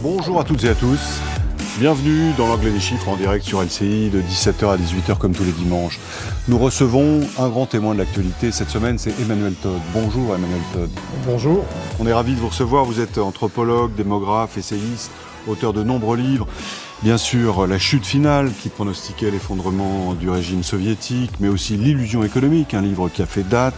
Bonjour à toutes et à tous. Bienvenue dans l'Anglais des chiffres en direct sur LCI de 17h à 18h comme tous les dimanches. Nous recevons un grand témoin de l'actualité. Cette semaine, c'est Emmanuel Todd. Bonjour Emmanuel Todd. Bonjour. On est ravis de vous recevoir. Vous êtes anthropologue, démographe, essayiste, auteur de nombreux livres. Bien sûr, La chute finale qui pronostiquait l'effondrement du régime soviétique, mais aussi L'illusion économique, un livre qui a fait date.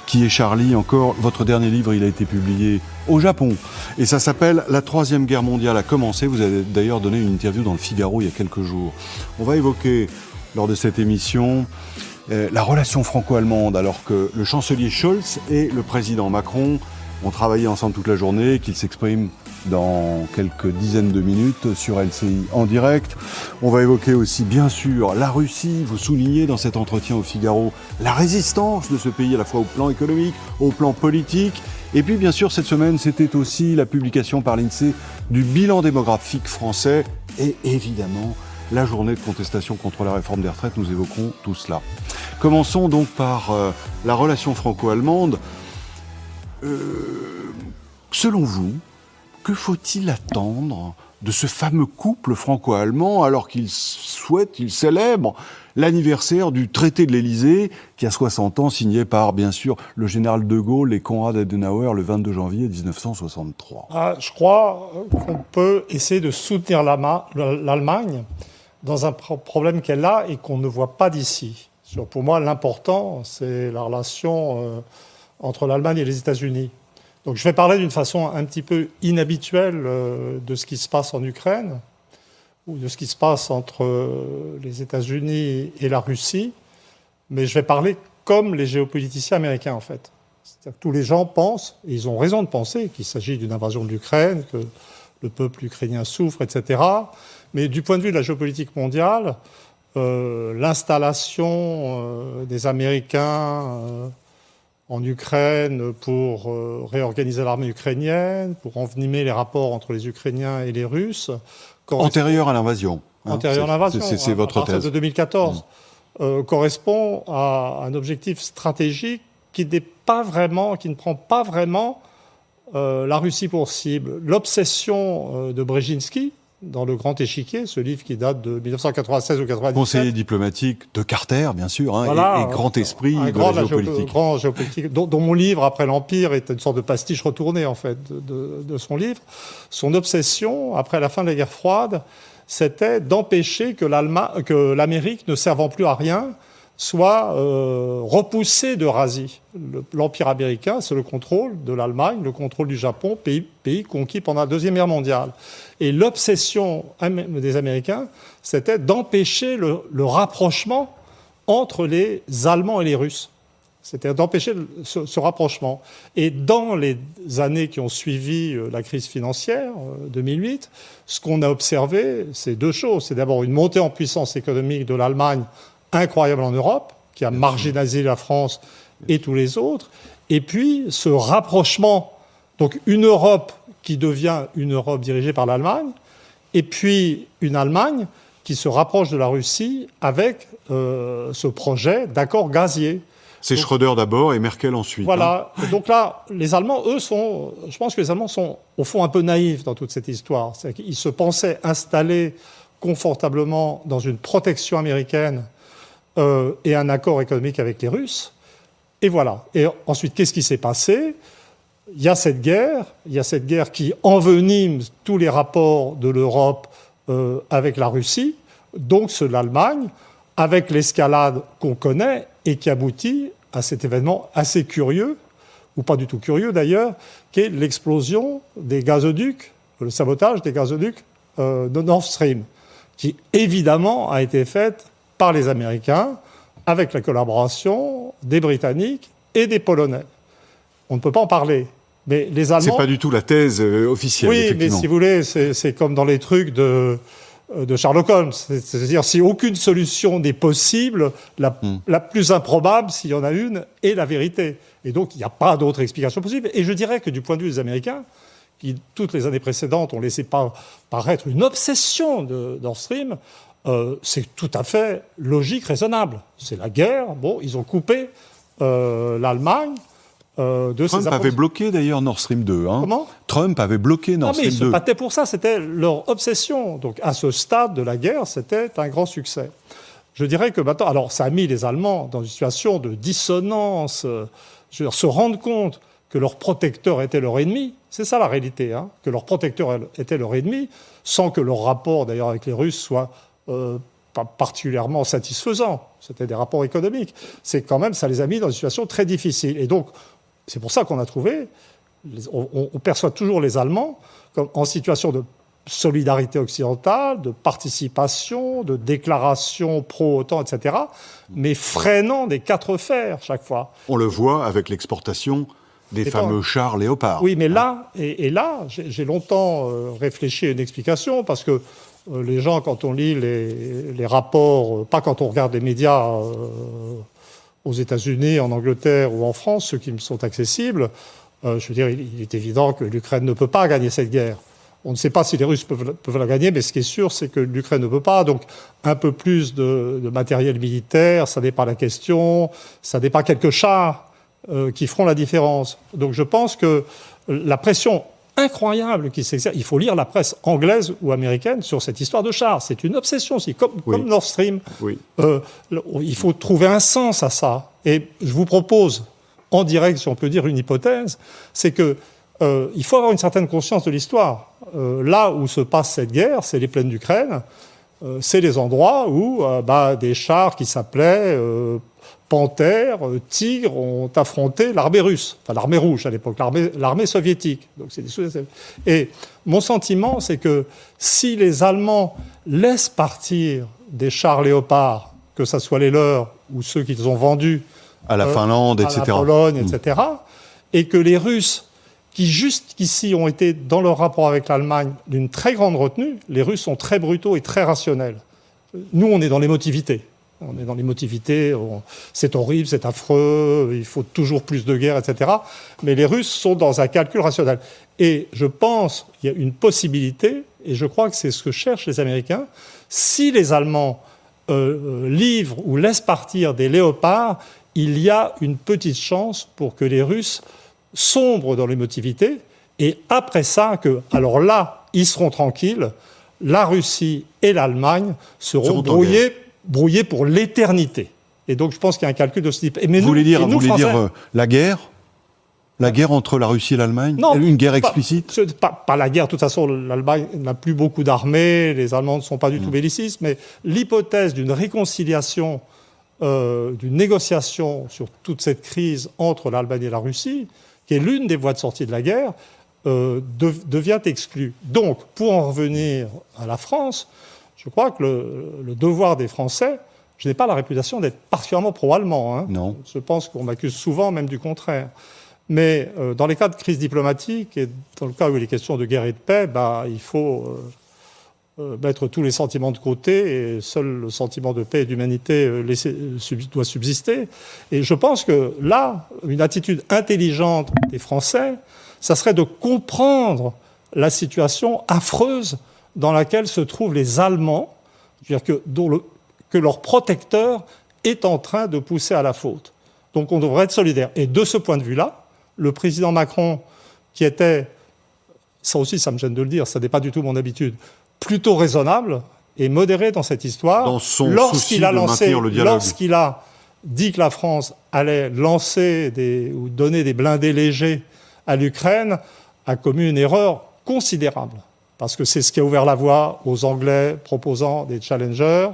Qui est Charlie encore. Votre dernier livre, il a été publié au Japon. Et ça s'appelle « La Troisième Guerre mondiale a commencé ». Vous avez d'ailleurs donné une interview dans le Figaro il y a quelques jours. On va évoquer, lors de cette émission, la relation franco-allemande, alors que le chancelier Scholz et le président Macron ont travaillé ensemble toute la journée, qu'ils s'expriment dans quelques dizaines de minutes sur LCI en direct. On va évoquer aussi, bien sûr, la Russie. Vous soulignez dans cet entretien au Figaro la résistance de ce pays à la fois au plan économique, au plan politique. Et puis, bien sûr, cette semaine, c'était aussi la publication par l'INSEE du bilan démographique français et évidemment la journée de contestation contre la réforme des retraites. Nous évoquons tout cela. Commençons donc par la relation franco-allemande. Selon vous, que faut-il attendre de ce fameux couple franco-allemand alors qu'il célèbre l'anniversaire du traité de l'Élysée qui a 60 ans, signé par, bien sûr, le général de Gaulle et Konrad Adenauer le 22 janvier 1963 ? Je crois qu'on peut essayer de soutenir l'Allemagne dans un problème qu'elle a et qu'on ne voit pas d'ici. Pour moi, l'important, c'est la relation entre l'Allemagne et les États-Unis. Donc je vais parler d'une façon un petit peu inhabituelle de ce qui se passe en Ukraine ou de ce qui se passe entre les États-Unis et la Russie, mais je vais parler comme les géopoliticiens américains en fait. C'est-à-dire que tous les gens pensent, et ils ont raison de penser, qu'il s'agit d'une invasion de l'Ukraine, que le peuple ukrainien souffre, etc. Mais du point de vue de la géopolitique mondiale, l'installation des Américains en Ukraine pour réorganiser l'armée ukrainienne, pour envenimer les rapports entre les Ukrainiens et les Russes. Antérieure à l'invasion. Antérieure à l'invasion, c'est votre thèse. De 2014, correspond à un objectif stratégique qui ne prend pas vraiment la Russie pour cible. L'obsession de Brzezinski, dans Le Grand Échiquier, ce livre qui date de 1996 ou 1997. Conseiller diplomatique de Carter, bien sûr, voilà, et grand esprit de la géopolitique. Grand géopolitique, dont mon livre, Après l'Empire, est une sorte de pastiche retourné, en fait, de son livre. Son obsession, après la fin de la guerre froide, c'était d'empêcher que l'Amérique, ne servant plus à rien, soit repoussée d'Eurasie. L'Empire américain, c'est le contrôle de l'Allemagne, le contrôle du Japon, pays conquis pendant la Deuxième Guerre mondiale. Et l'obsession des Américains, c'était d'empêcher le rapprochement entre les Allemands et les Russes. C'était d'empêcher ce rapprochement. Et dans les années qui ont suivi la crise financière, 2008, ce qu'on a observé, c'est deux choses. C'est d'abord une montée en puissance économique de l'Allemagne incroyable en Europe, qui a marginalisé la France et tous les autres. Et puis, ce rapprochement, donc une Europe qui devient une Europe dirigée par l'Allemagne, et puis une Allemagne qui se rapproche de la Russie avec ce projet d'accord gazier. C'est Schröder d'abord et Merkel ensuite. Voilà. Et donc là, les Allemands, je pense que les Allemands sont au fond un peu naïfs dans toute cette histoire. C'est-à-dire qu'ils se pensaient installés confortablement dans une protection américaine et un accord économique avec les Russes. Et voilà. Et ensuite, qu'est-ce qui s'est passé ? Il y a cette guerre qui envenime tous les rapports de l'Europe avec la Russie, donc ceux de l'Allemagne, avec l'escalade qu'on connaît et qui aboutit à cet événement assez curieux, ou pas du tout curieux d'ailleurs, qui est l'explosion des gazoducs, le sabotage des gazoducs de Nord Stream, qui évidemment a été faite par les Américains, avec la collaboration des Britanniques et des Polonais. On ne peut pas en parler. Mais les Allemands... C'est pas du tout la thèse officielle, oui, effectivement. Mais si vous voulez, c'est comme dans les trucs de Sherlock Holmes. C'est-à-dire, si aucune solution n'est possible, la plus improbable, s'il y en a une, est la vérité. Et donc, il n'y a pas d'autre explication possible. Et je dirais que du point de vue des Américains, qui, toutes les années précédentes, ont laissé paraître une obsession de Nord Stream, c'est tout à fait logique, raisonnable. C'est la guerre. Bon, ils ont coupé l'Allemagne de ces Trump avait bloqué d'ailleurs Nord Stream 2. Hein. Comment ? Trump avait bloqué Nord Stream 2. Ils se battaient pour ça, c'était leur obsession. Donc à ce stade de la guerre, c'était un grand succès. Je dirais que maintenant, alors ça a mis les Allemands dans une situation de dissonance, je veux dire, se rendre compte que leur protecteur était leur ennemi, c'est ça la réalité, hein, que leur protecteur était leur ennemi, sans que leur rapport d'ailleurs avec les Russes soit pas particulièrement satisfaisant. C'était des rapports économiques. C'est quand même, ça les a mis dans une situation très difficile. Et donc, c'est pour ça qu'on a trouvé, on perçoit toujours les Allemands comme en situation de solidarité occidentale, de participation, de déclaration pro-OTAN, etc., mais freinant des quatre fers chaque fois. On le voit avec l'exportation des fameux chars Léopard. Oui, mais là, j'ai longtemps réfléchi à une explication, parce que les gens, quand on lit les rapports, pas quand on regarde les médias aux États-Unis, en Angleterre ou en France, ceux qui me sont accessibles, je veux dire, il est évident que l'Ukraine ne peut pas gagner cette guerre. On ne sait pas si les Russes peuvent la gagner, mais ce qui est sûr, c'est que l'Ukraine ne peut pas. Donc, un peu plus de matériel militaire, ça n'est pas la question. Ça n'est pas quelques chars qui feront la différence. Donc, je pense que la pression incroyable qui s'exerce, il faut lire la presse anglaise ou américaine sur cette histoire de chars. C'est une obsession aussi, comme Nord Stream. Oui. Il faut trouver un sens à ça. Et je vous propose, en direct, si on peut dire une hypothèse, c'est que il faut avoir une certaine conscience de l'histoire. Là où se passe cette guerre, c'est les plaines d'Ukraine, c'est les endroits où des chars qui s'appelaient Panthère, Tigre ont affronté l'armée russe, enfin l'armée rouge à l'époque, l'armée soviétique. Donc c'est Et mon sentiment, c'est que si les Allemands laissent partir des chars Léopard, que ce soit les leurs ou ceux qu'ils ont vendus à la Finlande, etc., à la Pologne, etc., et que les Russes qui jusqu'ici ont été, dans leur rapport avec l'Allemagne, d'une très grande retenue, les Russes sont très brutaux et très rationnels. Nous, on est dans l'émotivité. On est dans l'émotivité, c'est horrible, c'est affreux, il faut toujours plus de guerre, etc. Mais les Russes sont dans un calcul rationnel. Et je pense qu'il y a une possibilité, et je crois que c'est ce que cherchent les Américains, si les Allemands livrent ou laissent partir des léopards, il y a une petite chance pour que les Russes sombre dans l'émotivité, et après ça, alors là, ils seront tranquilles, la Russie et l'Allemagne seront brouillés pour l'éternité. Et donc, je pense qu'il y a un calcul de ce type. Vous voulez dire la guerre entre la Russie et l'Allemagne ? Non, une guerre explicite ? Pas la guerre. De toute façon, l'Allemagne n'a plus beaucoup d'armées, les Allemands ne sont pas du tout bellicistes, mais l'hypothèse d'une réconciliation, d'une négociation sur toute cette crise entre l'Allemagne et la Russie, qui est l'une des voies de sortie de la guerre, devient exclue. Donc, pour en revenir à la France, je crois que le devoir des Français, je n'ai pas la réputation d'être particulièrement pro-allemand. Hein. Non. Je pense qu'on m'accuse souvent même du contraire. Mais dans les cas de crise diplomatique et dans le cas où il est question de guerre et de paix, il faut mettre tous les sentiments de côté et seul le sentiment de paix et d'humanité doit subsister. Et je pense que là, une attitude intelligente des Français, ça serait de comprendre la situation affreuse dans laquelle se trouvent les Allemands, c'est-à-dire que leur protecteur est en train de pousser à la faute. Donc on devrait être solidaire. Et de ce point de vue-là, le président Macron, qui était, ça aussi ça me gêne de le dire, ça n'est pas du tout mon habitude, plutôt raisonnable et modéré dans cette histoire, dans son souci de maintenir le dialogue. Lorsqu'il a dit que la France allait lancer ou donner des blindés légers à l'Ukraine, a commis une erreur considérable. Parce que c'est ce qui a ouvert la voie aux Anglais proposant des Challengers,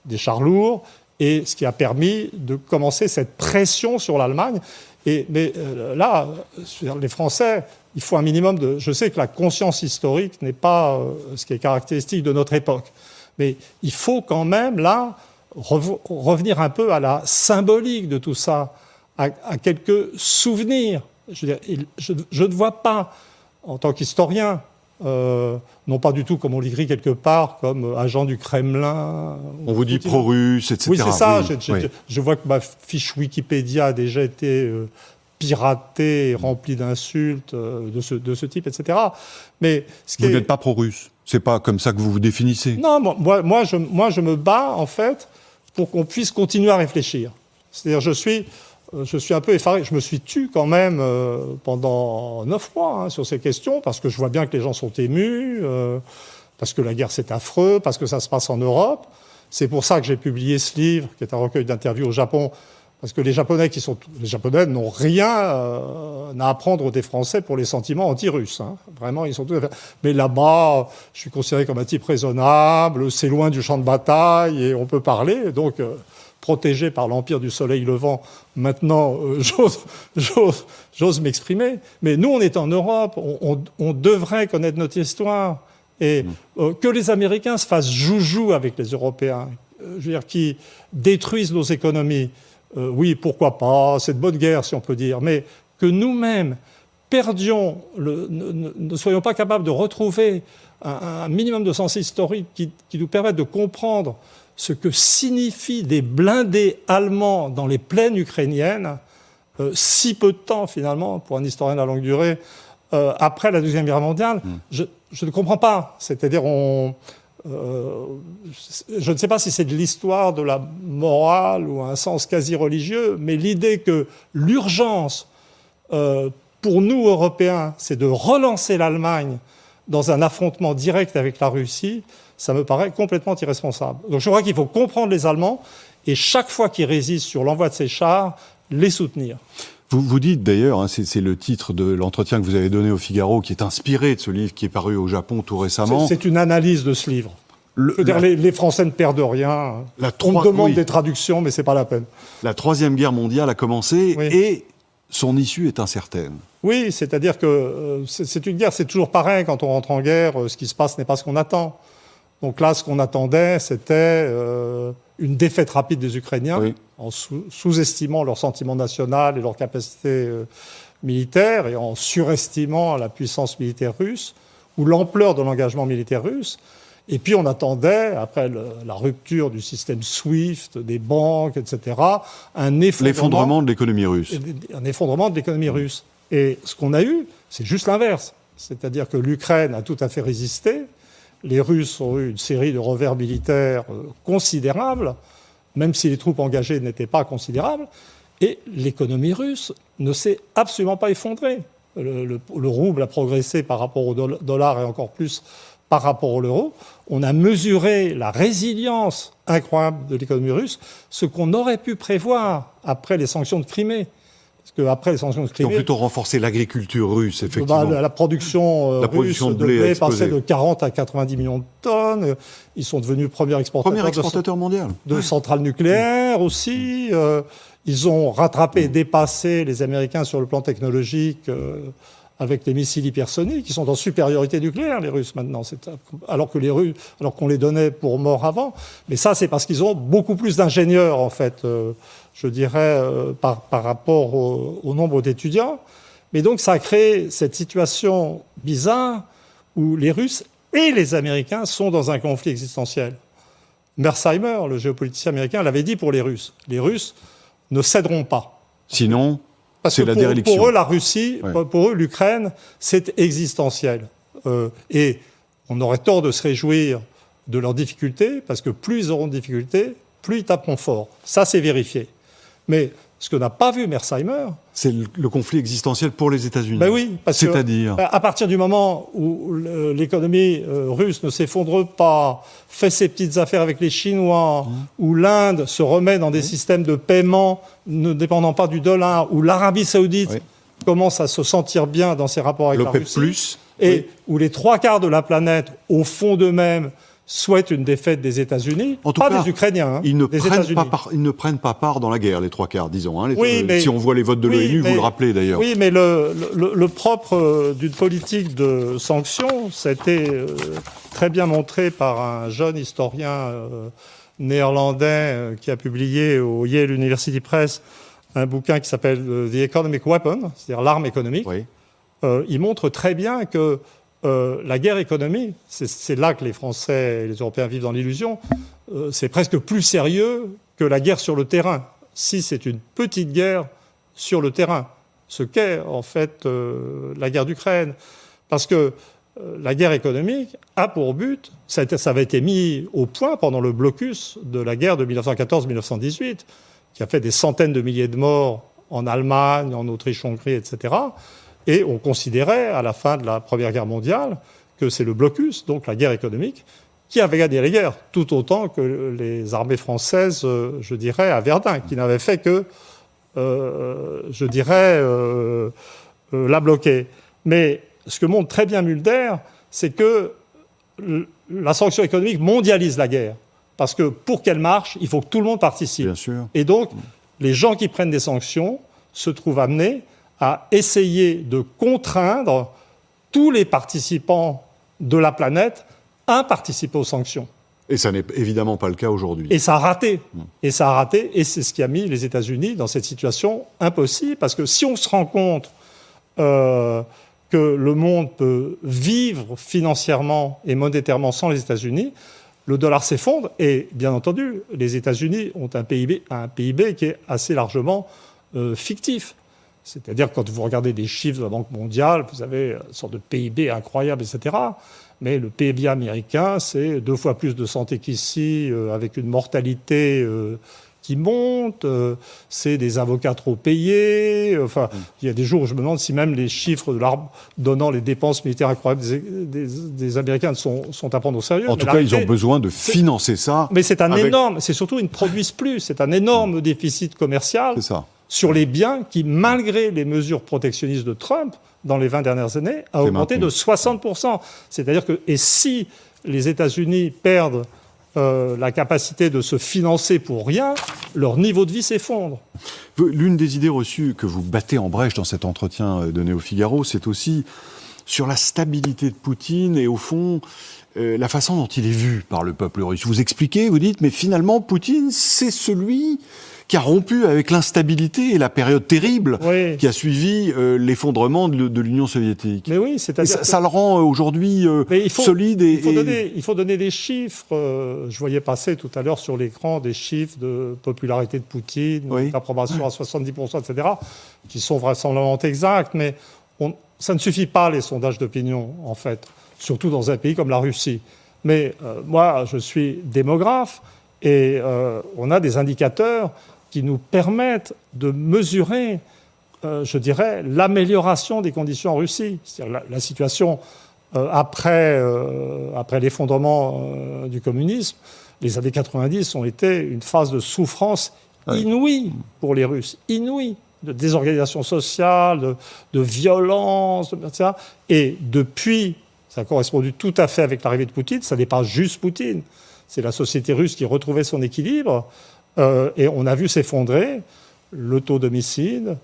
des chars lourds, et ce qui a permis de commencer cette pression sur l'Allemagne. Mais là, les Français, il faut un minimum de... Je sais que la conscience historique n'est pas ce qui est caractéristique de notre époque. Mais il faut quand même, là, revenir un peu à la symbolique de tout ça, à quelques souvenirs. Je ne vois pas, en tant qu'historien, non pas du tout comme on l'écrit quelque part, comme agent du Kremlin. On vous dit pro-russe, etc. Oui, c'est ça. Oui. Je vois que ma fiche Wikipédia a déjà été piratée et remplie d'insultes de ce type, etc. Mais vous n'êtes pas pro-russe. C'est pas comme ça que vous vous définissez. Non, moi, je me bats, en fait, pour qu'on puisse continuer à réfléchir. C'est-à-dire, je suis je suis un peu effaré. Je me suis tu quand même pendant 9 mois sur ces questions, parce que je vois bien que les gens sont émus, parce que la guerre c'est affreux, parce que ça se passe en Europe. C'est pour ça que j'ai publié ce livre, qui est un recueil d'interviews au Japon, parce que les Japonais n'ont rien à apprendre des Français pour les sentiments anti-russes. Vraiment, ils sont tout à fait... Mais là-bas, je suis considéré comme un type raisonnable, c'est loin du champ de bataille, et on peut parler, donc... protégé par l'empire du soleil levant, maintenant j'ose m'exprimer. Mais nous, on est en Europe, on devrait connaître notre histoire. Et que les Américains se fassent joujou avec les Européens, je veux dire, qui détruisent nos économies, oui, pourquoi pas, c'est de bonne guerre, si on peut dire, mais que nous-mêmes perdions, ne soyons pas capables de retrouver un minimum de sens historique qui nous permette de comprendre ce que signifient des blindés allemands dans les plaines ukrainiennes, si peu de temps finalement, pour un historien de la longue durée, après la Deuxième Guerre mondiale, je ne comprends pas. C'est-à-dire, je ne sais pas si c'est de l'histoire, de la morale ou un sens quasi religieux, mais l'idée que l'urgence, pour nous, Européens, c'est de relancer l'Allemagne dans un affrontement direct avec la Russie, ça me paraît complètement irresponsable. Donc je crois qu'il faut comprendre les Allemands et chaque fois qu'ils résistent sur l'envoi de ces chars, les soutenir. Vous dites d'ailleurs, c'est le titre de l'entretien que vous avez donné au Figaro, qui est inspiré de ce livre qui est paru au Japon tout récemment. C'est une analyse de ce livre. Les Français ne perdent rien. On me demande des traductions, mais c'est pas la peine. La Troisième Guerre mondiale a commencé et son issue est incertaine. Oui, c'est-à-dire que c'est une guerre, c'est toujours pareil. Quand on rentre en guerre, ce qui se passe n'est pas ce qu'on attend. Donc là, ce qu'on attendait, c'était une défaite rapide des Ukrainiens, en sous-estimant leur sentiment national et leur capacité militaire, et en surestimant la puissance militaire russe, ou l'ampleur de l'engagement militaire russe. Et puis on attendait, après la rupture du système SWIFT, des banques, etc., l'effondrement de l'économie russe. Un effondrement de l'économie russe. Et ce qu'on a eu, c'est juste l'inverse. C'est-à-dire que l'Ukraine a tout à fait résisté. Les Russes ont eu une série de revers militaires considérables, même si les troupes engagées n'étaient pas considérables. Et l'économie russe ne s'est absolument pas effondrée. Le rouble a progressé par rapport au dollar et encore plus par rapport au l'euro. On a mesuré la résilience incroyable de l'économie russe, ce qu'on aurait pu prévoir après les sanctions de Crimée. Parce qu'après les sanctions de Crimée... Ils ont plutôt renforcé l'agriculture russe, effectivement. La production russe de blé est passée de 40 à 90 millions de tonnes. Ils sont devenus premier exportateur mondial. De centrales nucléaires aussi. Ils ont rattrapé et dépassé les Américains sur le plan technologique avec les missiles hypersoniques. Ils sont en supériorité nucléaire, les Russes, maintenant. Alors qu'on les donnait pour morts avant. Mais ça, c'est parce qu'ils ont beaucoup plus d'ingénieurs, en fait, je dirais, par rapport au nombre d'étudiants. Mais donc, ça a créé cette situation bizarre où les Russes et les Américains sont dans un conflit existentiel. Mearsheimer, le géopoliticien américain, l'avait dit pour les Russes. Les Russes ne céderont pas. Sinon, c'est la déréliction. Pour eux, la Russie, pour eux, l'Ukraine, c'est existentiel. Et on aurait tort de se réjouir de leurs difficultés, parce que plus ils auront de difficultés, plus ils taperont fort. Ça, c'est vérifié. Mais ce que n'a pas vu Mearsheimer... C'est le conflit existentiel pour les États-Unis. Ben oui, parce c'est-à-dire à partir du moment où l'économie russe ne s'effondre pas, fait ses petites affaires avec les Chinois, où l'Inde se remet dans des systèmes de paiement ne dépendant pas du dollar, où l'Arabie Saoudite commence à se sentir bien dans ses rapports avec la Russie, et où les 3/4 de la planète, au fond d'eux-mêmes, souhaitent une défaite des États-Unis, des Ukrainiens, ils ne prennent pas part dans la guerre, les 3/4, disons. Si on voit les votes de l'ONU, vous le rappelez d'ailleurs. Oui, mais le propre d'une politique de sanctions, ça a été très bien montré par un jeune historien néerlandais qui a publié au Yale University Press un bouquin qui s'appelle The Economic Weapon, c'est-à-dire l'arme économique. Il montre très bien que la guerre économique, c'est là que les Français et les Européens vivent dans l'illusion, c'est presque plus sérieux que la guerre sur le terrain, si c'est une petite guerre sur le terrain, ce qu'est en fait la guerre d'Ukraine. Parce que la guerre économique a pour but, ça avait été mis au point pendant le blocus de la guerre de 1914-1918, qui a fait des centaines de milliers de morts en Allemagne, en Autriche-Hongrie, etc. Et on considérait, à la fin de la Première Guerre mondiale, que c'est le blocus, donc la guerre économique, qui avait gagné la guerre, tout autant que les armées françaises, je dirais, à Verdun, qui n'avaient fait que, je dirais, la bloquer. Mais ce que montre très bien Mulder, c'est que la sanction économique mondialise la guerre. Parce que pour qu'elle marche, il faut que tout le monde participe. Bien sûr. Et donc, les gens qui prennent des sanctions se trouvent amenés à essayer de contraindre tous les participants de la planète à participer aux sanctions. Et ça n'est évidemment pas le cas aujourd'hui. Et ça a raté. Et ça a raté. Et c'est ce qui a mis les États-Unis dans cette situation impossible. Parce que si on se rend compte que le monde peut vivre financièrement et monétairement sans les États-Unis, le dollar s'effondre. Et bien entendu, les États-Unis ont un PIB qui est assez largement fictif. C'est-à-dire que quand vous regardez des chiffres de la Banque mondiale, vous avez une sorte de PIB incroyable, etc. Mais le PIB américain, c'est 2 fois plus de santé qu'ici, avec une mortalité qui monte. C'est des avocats trop payés. Enfin, il y a des jours où je me demande si même les chiffres donnant les dépenses militaires incroyables des Américains sont à prendre au sérieux. En tout cas, ils ont besoin de financer ça. Mais c'est énorme. C'est surtout, ils ne produisent plus. C'est un énorme déficit commercial. C'est ça. Sur les biens qui, malgré les mesures protectionnistes de Trump, dans les 20 dernières années, a augmenté de 60%. C'est-à-dire que, et si les États-Unis perdent la capacité de se financer pour rien, leur niveau de vie s'effondre. L'une des idées reçues que vous battez en brèche dans cet entretien donné au Figaro, c'est aussi sur la stabilité de Poutine et au fond, la façon dont il est vu par le peuple russe. Vous expliquez, vous dites, mais finalement, Poutine, c'est celui qui a rompu avec l'instabilité et la période terrible qui a suivi l'effondrement de l'Union soviétique. Mais oui, c'est-à-dire ça le rend aujourd'hui solide. Il faut donner des chiffres. Je voyais passer tout à l'heure sur l'écran des chiffres de popularité de Poutine, d'approbation à 70%, etc., qui sont vraisemblablement exacts, mais ça ne suffit pas, les sondages d'opinion, en fait, surtout dans un pays comme la Russie. Mais moi, je suis démographe, et on a des indicateurs qui nous permettent de mesurer, je dirais, l'amélioration des conditions en Russie. C'est-à-dire la situation après l'effondrement du communisme, les années 90 ont été une phase de souffrance inouïe pour les Russes, inouïe, de désorganisation sociale, de violence, etc. Et depuis, ça a correspondu tout à fait avec l'arrivée de Poutine, ça n'est pas juste Poutine, c'est la société russe qui retrouvait son équilibre. Et on a vu s'effondrer le taux d'homicide,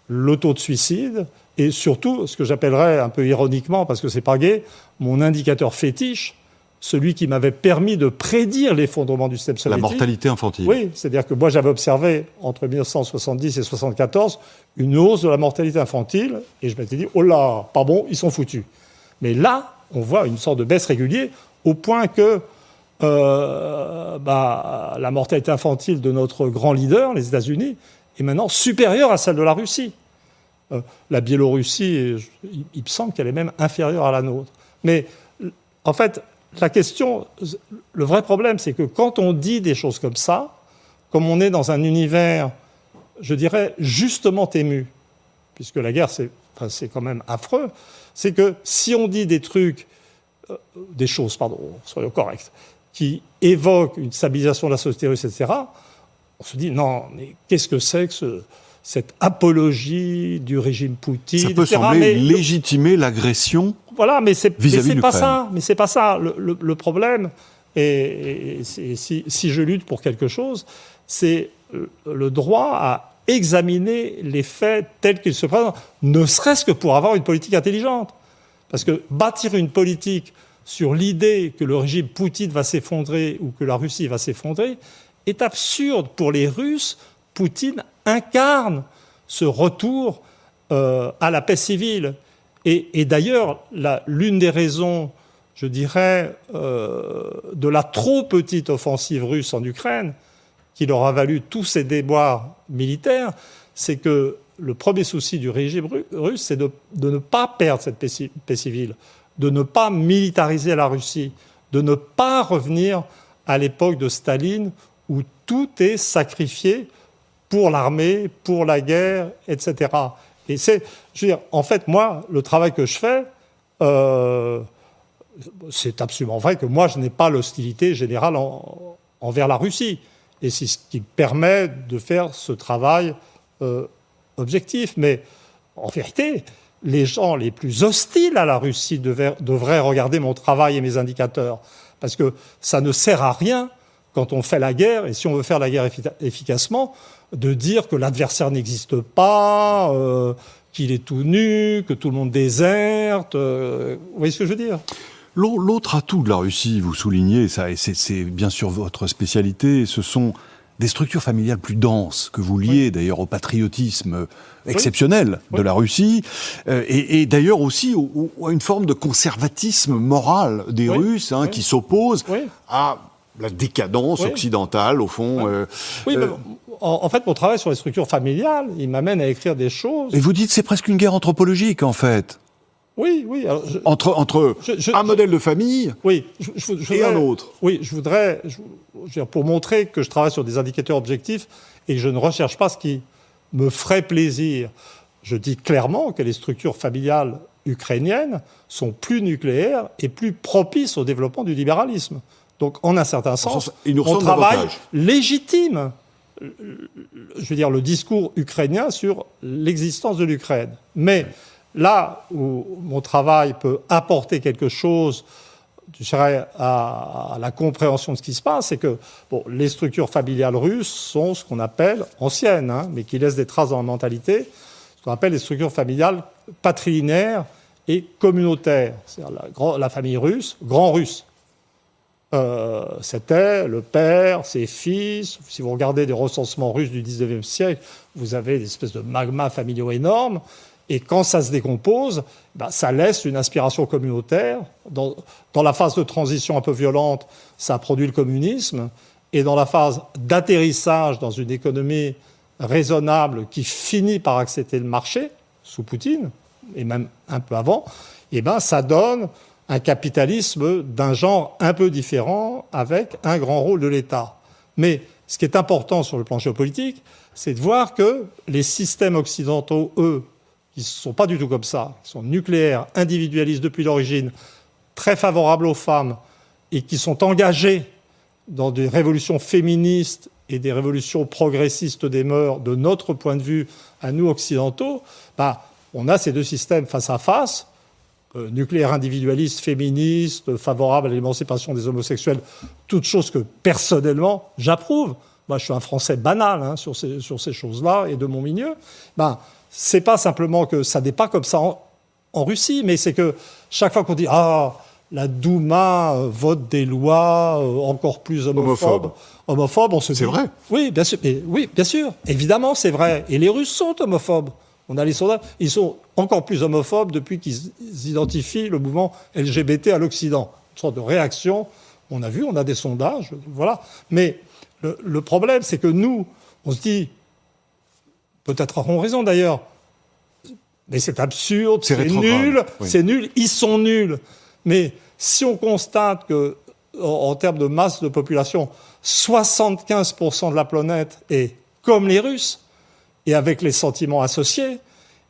le taux de suicide, et surtout, ce que j'appellerais un peu ironiquement, parce que c'est pas gai, mon indicateur fétiche, celui qui m'avait permis de prédire l'effondrement du système soviétique. La mortalité infantile. Oui, c'est-à-dire que moi j'avais observé, entre 1970 et 1974, une hausse de la mortalité infantile, et je m'étais dit, oh là, pas bon, ils sont foutus. Mais là, on voit une sorte de baisse régulière, au point que la mortalité infantile de notre grand leader, les États-Unis, est maintenant supérieure à celle de la Russie. La Biélorussie, il me semble qu'elle est même inférieure à la nôtre. Mais en fait, la question, le vrai problème, c'est que quand on dit des choses comme ça, comme on est dans un univers, je dirais, justement ému, puisque la guerre, c'est quand même affreux, c'est que si on dit des choses, soyons corrects, qui évoquent une stabilisation de la société russe, etc., on se dit, non, mais qu'est-ce que c'est que cette apologie du régime Poutine, ça peut sembler légitimer l'agression. Voilà, mais c'est pas ça. Mais c'est pas ça. Le problème, et si je lutte pour quelque chose, c'est le droit à examiner les faits tels qu'ils se présentent, ne serait-ce que pour avoir une politique intelligente. Parce que bâtir une politique sur l'idée que le régime Poutine va s'effondrer ou que la Russie va s'effondrer est absurde. Pour les Russes, Poutine incarne ce retour à la paix civile. Et d'ailleurs, l'une des raisons, je dirais, de la trop petite offensive russe en Ukraine, qui leur a valu tous ces déboires militaires, c'est que le premier souci du régime russe, c'est de ne pas perdre cette paix civile, de ne pas militariser la Russie, de ne pas revenir à l'époque de Staline où tout est sacrifié pour l'armée, pour la guerre, etc. Et je veux dire, en fait, moi, le travail que je fais, c'est absolument vrai que moi, je n'ai pas l'hostilité générale envers la Russie. Et c'est ce qui permet de faire ce travail objectif. Mais en vérité, les gens les plus hostiles à la Russie devraient regarder mon travail et mes indicateurs. Parce que ça ne sert à rien, quand on fait la guerre, et si on veut faire la guerre efficacement, de dire que l'adversaire n'existe pas, qu'il est tout nu, que tout le monde déserte. Vous voyez ce que je veux dire ? L'autre atout de la Russie, vous soulignez ça, et c'est bien sûr votre spécialité, ce sont des structures familiales plus denses, que vous liez d'ailleurs au patriotisme exceptionnel de la Russie, et d'ailleurs aussi à une forme de conservatisme moral des Russes, qui s'oppose à la décadence occidentale, au fond. Mais en fait, mon travail sur les structures familiales, il m'amène à écrire des choses... Et vous dites que c'est presque une guerre anthropologique, en fait. Oui. Alors entre un modèle de famille et un autre. Oui, je voudrais, pour montrer que je travaille sur des indicateurs objectifs et que je ne recherche pas ce qui me ferait plaisir, je dis clairement que les structures familiales ukrainiennes sont plus nucléaires et plus propices au développement du libéralisme. Donc, en un certain sens, mon travail légitime, je veux dire, le discours ukrainien sur l'existence de l'Ukraine. Mais là où mon travail peut apporter quelque chose, je dirais, à la compréhension de ce qui se passe, c'est que les structures familiales russes sont ce qu'on appelle anciennes, mais qui laissent des traces dans la mentalité, ce qu'on appelle les structures familiales patrilinéaires et communautaires. C'est-à-dire la famille russe, grand russe. C'était le père, ses fils. Si vous regardez des recensements russes du 19e siècle, vous avez des espèces de magmas familiaux énormes. Et quand ça se décompose, ça laisse une aspiration communautaire. Dans la phase de transition un peu violente, ça produit le communisme. Et dans la phase d'atterrissage dans une économie raisonnable qui finit par accepter le marché, sous Poutine, et même un peu avant, ça donne un capitalisme d'un genre un peu différent avec un grand rôle de l'État. Mais ce qui est important sur le plan géopolitique, c'est de voir que les systèmes occidentaux, eux, qui ne sont pas du tout comme ça, qui sont nucléaires, individualistes depuis l'origine, très favorables aux femmes, et qui sont engagés dans des révolutions féministes et des révolutions progressistes des mœurs, de notre point de vue, à nous occidentaux, on a ces deux systèmes face à face, nucléaire individualiste, féministe, favorable à l'émancipation des homosexuels, toutes choses que, personnellement, j'approuve. Moi, je suis un Français banal sur ces choses-là, et de mon milieu. C'est pas simplement que ça n'est pas comme ça en Russie, mais c'est que chaque fois qu'on dit « Ah, la Douma vote des lois encore plus homophobes », on se dit... C'est vrai. Oui, bien sûr. Oui, bien sûr. Évidemment, c'est vrai. Et les Russes sont homophobes. On a les sondages. Ils sont encore plus homophobes depuis qu'ils identifient le mouvement LGBT à l'Occident. Une sorte de réaction. On a des sondages, voilà. Mais le problème, c'est que nous, on se dit... Peut-être auront raison d'ailleurs. Mais c'est absurde, c'est nul, c'est nul, ils sont nuls. Mais si on constate que, en termes de masse de population, 75% de la planète est comme les Russes, et avec les sentiments associés,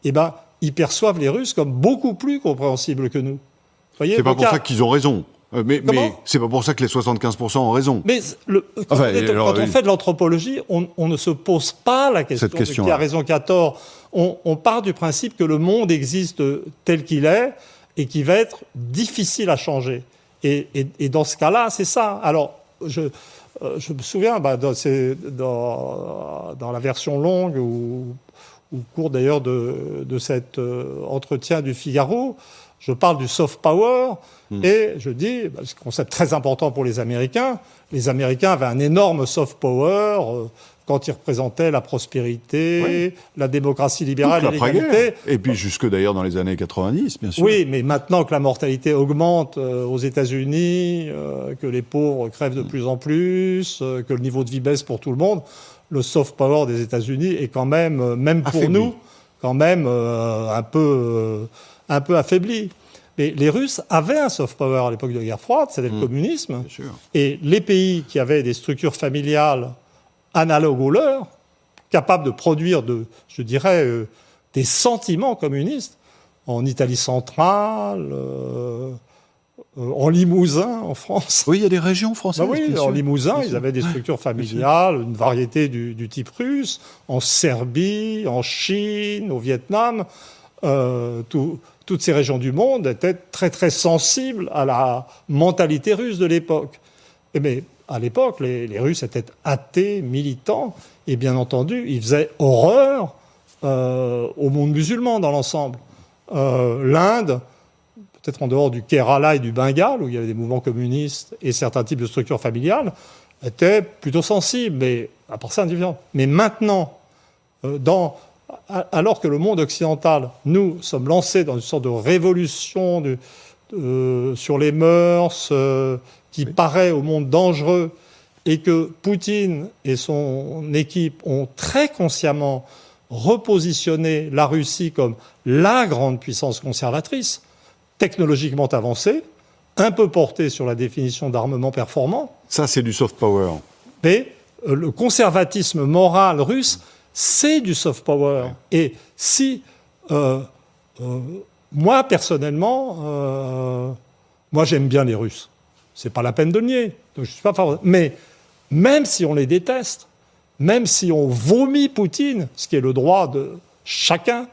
ils perçoivent les Russes comme beaucoup plus compréhensibles que nous. Voyez, c'est pas pour ça qu'ils ont raison. Mais c'est pas pour ça que les 75% ont raison. Mais quand on fait de l'anthropologie, on ne se pose pas la question de qui a raison, qui a tort. On part du principe que le monde existe tel qu'il est et qui va être difficile à changer. Et dans ce cas-là, c'est ça. Alors, je me souviens, dans la version longue ou courte d'ailleurs de cet entretien du Figaro, je parle du soft power et je dis, c'est un concept très important pour les Américains. Les Américains avaient un énorme soft power quand ils représentaient la prospérité, la démocratie libérale et l'égalité. Et puis jusque d'ailleurs dans les années 90, bien sûr. Oui, mais maintenant que la mortalité augmente aux États-Unis, que les pauvres crèvent de plus en plus, que le niveau de vie baisse pour tout le monde, le soft power des États-Unis est quand même, même pour nous, quand même un peu affaibli. Mais les Russes avaient un soft power à l'époque de la guerre froide, c'était le communisme. Et les pays qui avaient des structures familiales analogues aux leurs, capables de produire, je dirais, des sentiments communistes en Italie centrale, en Limousin, en France. Oui, il y a des régions françaises. Oui, bien en sûr. Limousin, Bien ils sûr. avaient des structures familiales, une variété du type russe, en Serbie, en Chine, au Vietnam. Toutes ces régions du monde étaient très très sensibles à la mentalité russe de l'époque. Mais à l'époque, les Russes étaient athées, militants, et bien entendu, ils faisaient horreur au monde musulman dans l'ensemble. L'Inde, peut-être en dehors du Kerala et du Bengale, où il y avait des mouvements communistes et certains types de structures familiales, était plutôt sensible, mais à part ça, indifférent. Mais maintenant, alors que le monde occidental, nous, sommes lancés dans une sorte de révolution sur les mœurs qui paraît au monde dangereux, et que Poutine et son équipe ont très consciemment repositionné la Russie comme la grande puissance conservatrice, technologiquement avancée, un peu portée sur la définition d'armement performant. Ça, c'est du soft power. Mais le conservatisme moral russe, c'est du soft power. Ouais. Et si, moi, personnellement, moi, j'aime bien les Russes. C'est pas la peine de nier. Donc, je suis pas favorable. Mais même si on les déteste, même si on vomit Poutine, ce qui est le droit de chacun,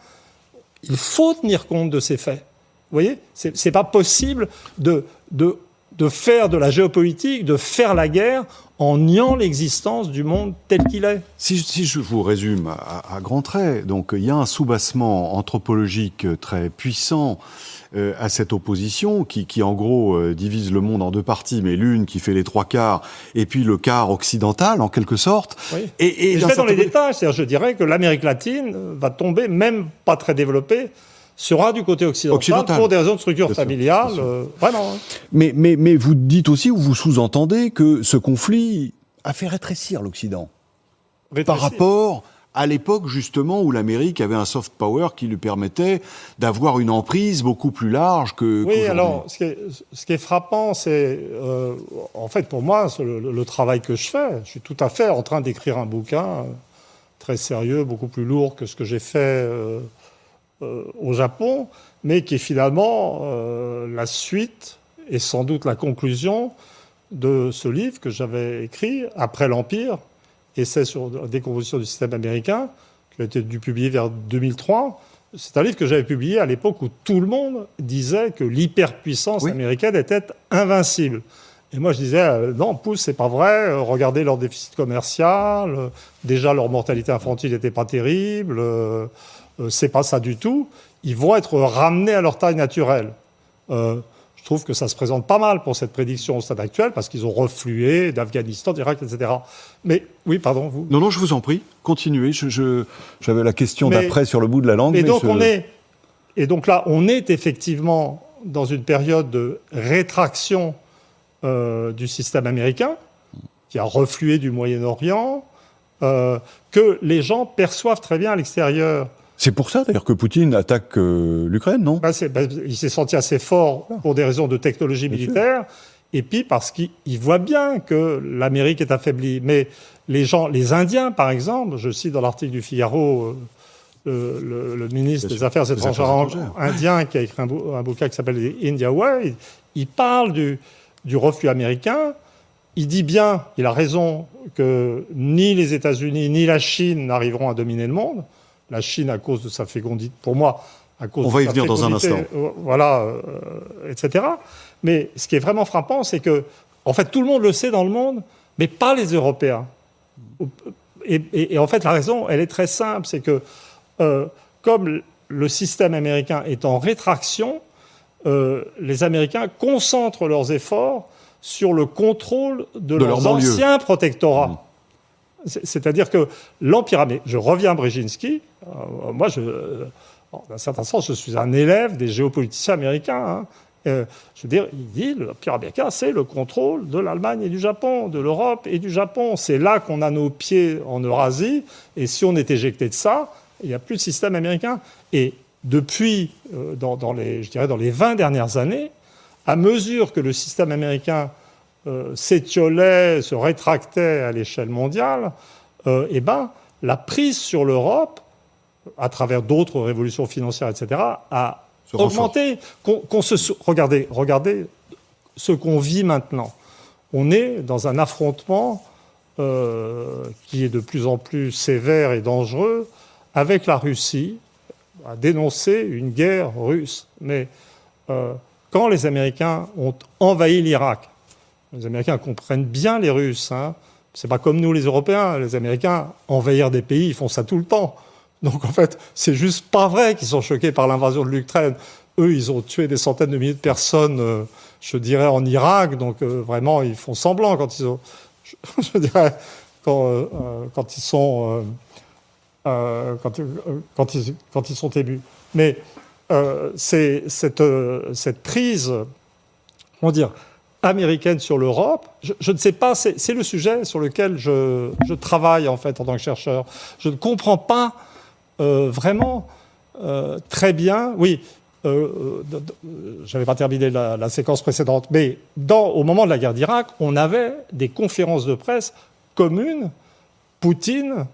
il faut tenir compte de ces faits. Vous voyez, c'est pas possible de faire de la géopolitique, de faire la guerre en niant l'existence du monde tel qu'il est. Si je vous résume à grands traits, donc il y a un soubassement anthropologique très puissant à cette opposition qui en gros divise le monde en deux parties, mais l'une qui fait les trois quarts et puis le quart occidental en quelque sorte. Oui. Et je vais dans les détails, c'est-à-dire je dirais que l'Amérique latine va tomber, même pas très développée, sera du côté occidental. Pour des raisons de structure familiale, vraiment. Hein. Mais vous dites aussi, ou vous sous-entendez, que ce conflit a fait rétrécir l'Occident. Par rapport à l'époque, justement, où l'Amérique avait un soft power qui lui permettait d'avoir une emprise beaucoup plus large que oui, alors, ce qui est frappant, c'est... en fait, pour moi, le travail que je fais, je suis tout à fait en train d'écrire un bouquin très sérieux, beaucoup plus lourd que ce que j'ai fait au Japon, mais qui est finalement la suite et sans doute la conclusion de ce livre que j'avais écrit après l'Empire, Essai sur la décomposition du système américain, qui a été dû publier vers 2003. C'est un livre que j'avais publié à l'époque où tout le monde disait que l'hyperpuissance américaine était invincible. Et moi, je disais, non, pousse, c'est pas vrai, regardez leur déficit commercial, déjà leur mortalité infantile n'était pas terrible, c'est pas ça du tout. Ils vont être ramenés à leur taille naturelle. Je trouve que ça se présente pas mal pour cette prédiction au stade actuel, parce qu'ils ont reflué d'Afghanistan, d'Irak, etc. Mais, oui, pardon, vous... Non, je vous en prie, continuez. J'avais la question d'après sur le bout de la langue. Et donc là, on est effectivement dans une période de rétraction du système américain, qui a reflué du Moyen-Orient, que les gens perçoivent très bien à l'extérieur. C'est pour ça, d'ailleurs, que Poutine attaque l'Ukraine, non ? Il s'est senti assez fort pour des raisons de technologie militaire, et puis parce qu'il voit bien que l'Amérique est affaiblie. Mais les Indiens, par exemple, je cite dans l'article du Figaro le ministre des Affaires étrangères indien qui a écrit un bouquin qui s'appelle « India Way », il parle du reflux américain. Il dit bien, il a raison, que ni les États-Unis ni la Chine n'arriveront à dominer le monde. La Chine, à cause de sa fécondité, pour moi, à cause on va y venir dans un instant. Voilà, etc. Mais ce qui est vraiment frappant, c'est que, en fait, tout le monde le sait dans le monde, mais pas les Européens. Et en fait, la raison, elle est très simple, c'est que, comme le système américain est en rétraction, les Américains concentrent leurs efforts sur le contrôle de leurs anciens protectorats. C'est-à-dire que l'Empire américain... Je reviens à Brzezinski. Moi, dans un certain sens, je suis un élève des géopoliticiens américains. Je veux dire, il dit l'Empire américain, c'est le contrôle de l'Allemagne et du Japon, de l'Europe et du Japon. C'est là qu'on a nos pieds en Eurasie. Et si on est éjecté de ça, il n'y a plus de système américain. Et depuis, dans les 20 dernières années, à mesure que le système américain s'étiolait, se rétractait à l'échelle mondiale, la prise sur l'Europe, à travers d'autres révolutions financières, etc., a augmenté. Regardez ce qu'on vit maintenant. On est dans un affrontement qui est de plus en plus sévère et dangereux avec la Russie, à dénoncer une guerre russe. Mais quand les Américains ont envahi l'Irak, les Américains comprennent bien les Russes. Hein. C'est pas comme nous les Européens. Les Américains, envahir des pays, ils font ça tout le temps. Donc en fait, c'est juste pas vrai qu'ils sont choqués par l'invasion de l'Ukraine. Eux, ils ont tué des centaines de milliers de personnes, je dirais, en Irak. Donc vraiment, ils font semblant quand ils ont... Je dirais, quand ils sont émus. Mais c'est cette prise, comment dire, américaine sur l'Europe, je ne sais pas, c'est le sujet sur lequel je travaille en fait en tant que chercheur. Je ne comprends pas vraiment très bien. Oui. J'avais pas terminé la séquence précédente, mais au moment de la guerre d'Irak, on avait des conférences de presse communes, Poutine,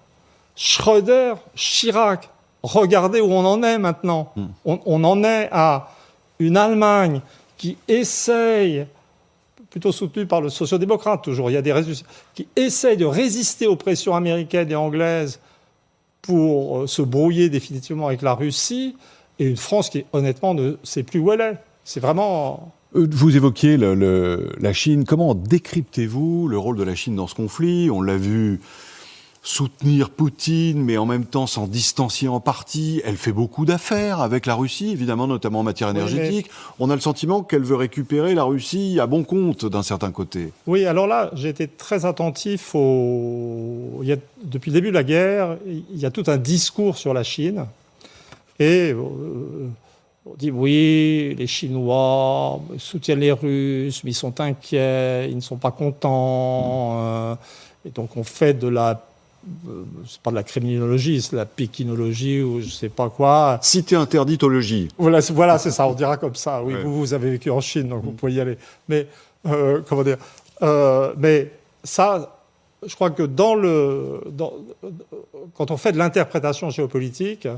Schröder, Chirac. Regardez où on en est maintenant. On en est à une Allemagne qui essaye, plutôt soutenue par le social-démocrate toujours, il y a des résultats, qui essaye de résister aux pressions américaines et anglaises pour se brouiller définitivement avec la Russie, et une France qui, honnêtement, ne sait plus où elle est. C'est vraiment... Vous évoquiez la Chine. Comment décryptez-vous le rôle de la Chine dans ce conflit ? On l'a vu soutenir Poutine, mais en même temps s'en distancier en partie. Elle fait beaucoup d'affaires avec la Russie, évidemment, notamment en matière énergétique. Oui, mais... On a le sentiment qu'elle veut récupérer la Russie à bon compte, d'un certain côté. Oui, alors là, j'ai été très attentif depuis le début de la guerre, il y a tout un discours sur la Chine. Et on dit oui, les Chinois soutiennent les Russes, mais ils sont inquiets, ils ne sont pas contents. Et donc on fait c'est pas de la criminologie, c'est de la pékinologie ou je sais pas quoi. Cité interditologie. Voilà, c'est ça, on dira comme ça. Oui, ouais. Vous avez vécu en Chine, donc vous pouvez y aller. Mais comment dire mais ça, je crois que quand on fait de l'interprétation géopolitique.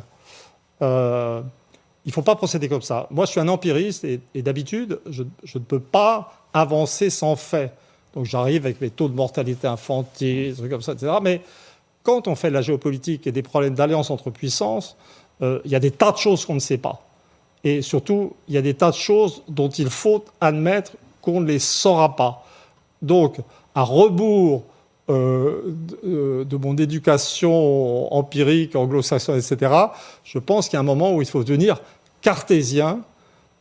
Il ne faut pas procéder comme ça. Moi, je suis un empiriste et d'habitude, je ne peux pas avancer sans fait. Donc, j'arrive avec mes taux de mortalité infantile, des trucs comme ça, etc. Mais quand on fait de la géopolitique et des problèmes d'alliance entre puissances, il y a des tas de choses qu'on ne sait pas. Et surtout, il y a des tas de choses dont il faut admettre qu'on ne les saura pas. Donc, à rebours de mon éducation empirique, anglo-saxonne, etc., je pense qu'il y a un moment où il faut devenir cartésien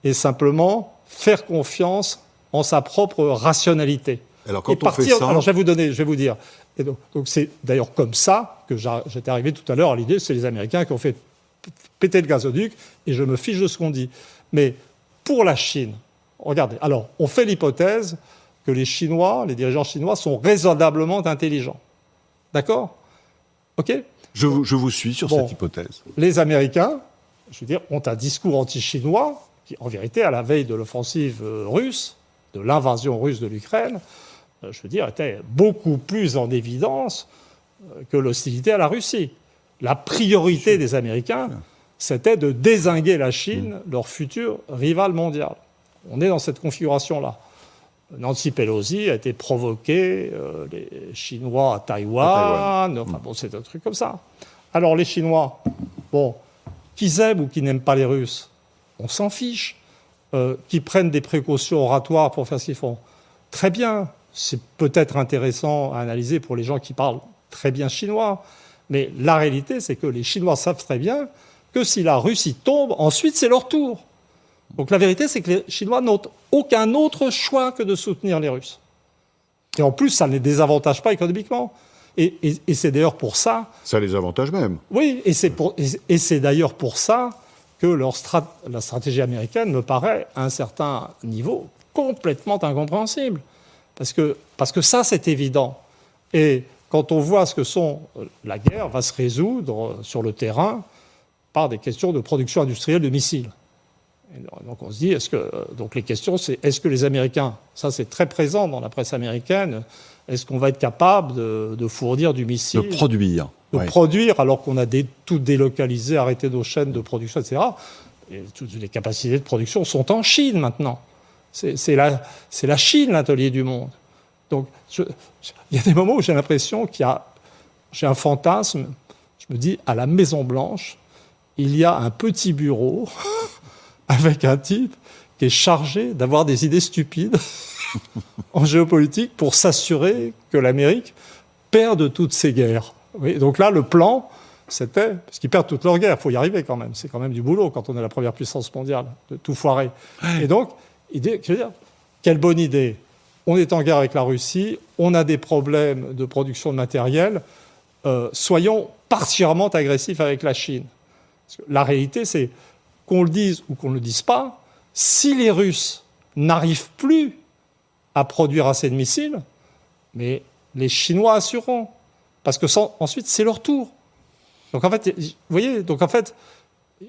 et simplement faire confiance en sa propre rationalité. Alors, quand on fait ça... Alors, je vais vous dire. Et donc c'est d'ailleurs comme ça que j'étais arrivé tout à l'heure à l'idée, c'est les Américains qui ont fait péter le gazoduc, et je me fiche de ce qu'on dit. Mais pour la Chine, regardez, alors, on fait l'hypothèse que les dirigeants chinois sont raisonnablement intelligents. D'accord ? OK ? Je vous suis sur cette hypothèse. Les Américains, je veux dire, ont un discours anti-chinois qui, en vérité, à la veille de l'offensive russe, de l'invasion russe de l'Ukraine, je veux dire, était beaucoup plus en évidence que l'hostilité à la Russie. La priorité des Américains, c'était de dézinguer la Chine, leur futur rival mondial. On est dans cette configuration-là. Nancy Pelosi a été provoqué, les Chinois à Taïwan. Enfin bon, c'est un truc comme ça. Alors les Chinois, bon, qu'ils aiment ou qu'ils n'aiment pas les Russes, on s'en fiche. Qu'ils prennent des précautions oratoires pour faire ce qu'ils font, très bien. C'est peut-être intéressant à analyser pour les gens qui parlent très bien chinois. Mais la réalité, c'est que les Chinois savent très bien que si la Russie tombe, ensuite c'est leur tour. Donc la vérité, c'est que les Chinois n'ont aucun autre choix que de soutenir les Russes. Et en plus, ça ne les désavantage pas économiquement. Et c'est d'ailleurs pour ça... Ça les avantage même. Oui, et c'est d'ailleurs pour ça que la stratégie américaine me paraît, à un certain niveau, complètement incompréhensible. Parce que ça, c'est évident. Et quand on voit ce que sont... La guerre va se résoudre sur le terrain par des questions de production industrielle de missiles. Et donc on se dit, donc les questions, c'est est-ce que les Américains, ça c'est très présent dans la presse américaine, est-ce qu'on va être capable de fournir du missile, de de produire alors qu'on a tout délocalisé, arrêté nos chaînes de production, etc. Et toutes les capacités de production sont en Chine maintenant. C'est la Chine, l'atelier du monde. Donc, il y a des moments où j'ai l'impression j'ai un fantasme. Je me dis, à la Maison-Blanche, il y a un petit bureau avec un type qui est chargé d'avoir des idées stupides en géopolitique pour s'assurer que l'Amérique perde toutes ses guerres. Oui, donc là, le plan, c'était... Parce qu'ils perdent toutes leurs guerres, il faut y arriver quand même. C'est quand même du boulot quand on est la première puissance mondiale, de tout foirer. Et donc, je veux dire, quelle bonne idée. On est en guerre avec la Russie, on a des problèmes de production de matériel, soyons particulièrement agressifs avec la Chine. Parce que la réalité, c'est qu'on le dise ou qu'on ne le dise pas, si les Russes n'arrivent plus à produire assez de missiles, mais les Chinois assureront. Parce que ensuite, c'est leur tour. Donc en fait, vous voyez,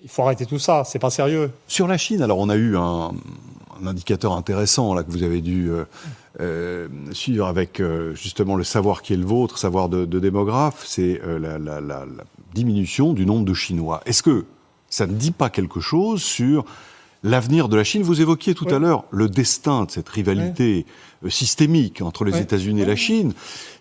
il faut arrêter tout ça, c'est pas sérieux. Sur la Chine, alors on a eu un indicateur intéressant là, que vous avez dû suivre avec justement le savoir qui est le vôtre, savoir de démographe, c'est la diminution du nombre de Chinois. Est-ce que ça ne dit pas quelque chose sur l'avenir de la Chine? Vous évoquiez tout à l'heure le destin de cette rivalité systémique entre les États-Unis et la Chine.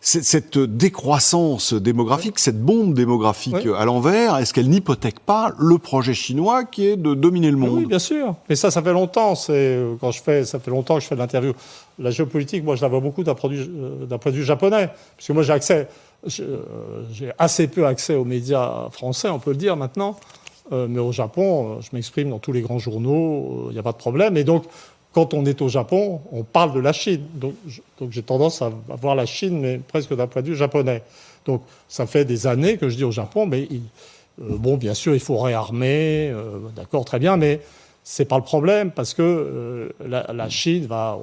Cette décroissance démographique, cette bombe démographique à l'envers, est-ce qu'elle n'hypothèque pas le projet chinois qui est de dominer le monde? Oui, bien sûr. Mais ça fait longtemps. Ça fait longtemps que je fais de l'interview. La géopolitique, moi, je la vois beaucoup d'un point de vue japonais. Parce que moi, j'ai assez peu accès aux médias français, on peut le dire maintenant. Mais au Japon, je m'exprime dans tous les grands journaux, il n'y a pas de problème. Et donc, quand on est au Japon, on parle de la Chine. Donc j'ai tendance à voir la Chine, mais presque d'un point de vue japonais. Donc ça fait des années que je dis au Japon, mais bien sûr, il faut réarmer, d'accord, très bien, mais c'est pas le problème, parce que la Chine va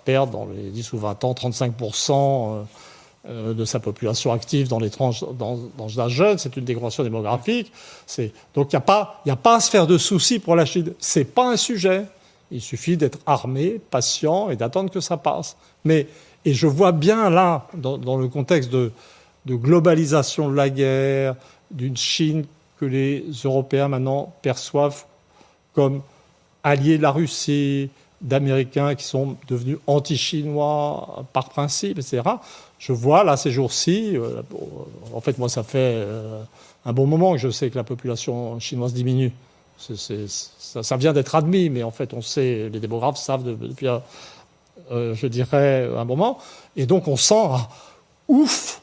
perdre dans les 10 ou 20 ans 35% de sa population active dans les tranches d'âge jeune. C'est une dégradation démographique. Donc il n'y a pas à se faire de soucis pour la Chine. C'est pas un sujet. Il suffit d'être armé, patient et d'attendre que ça passe. Et je vois bien là, dans le contexte de globalisation de la guerre, d'une Chine que les Européens maintenant perçoivent comme alliés de la Russie, d'Américains qui sont devenus anti-chinois par principe, etc. Je vois là ces jours-ci, en fait moi ça fait un bon moment que je sais que la population chinoise diminue. Ça vient d'être admis, mais en fait on sait, les démographes savent depuis je dirais un moment. Et donc on sent, ouf,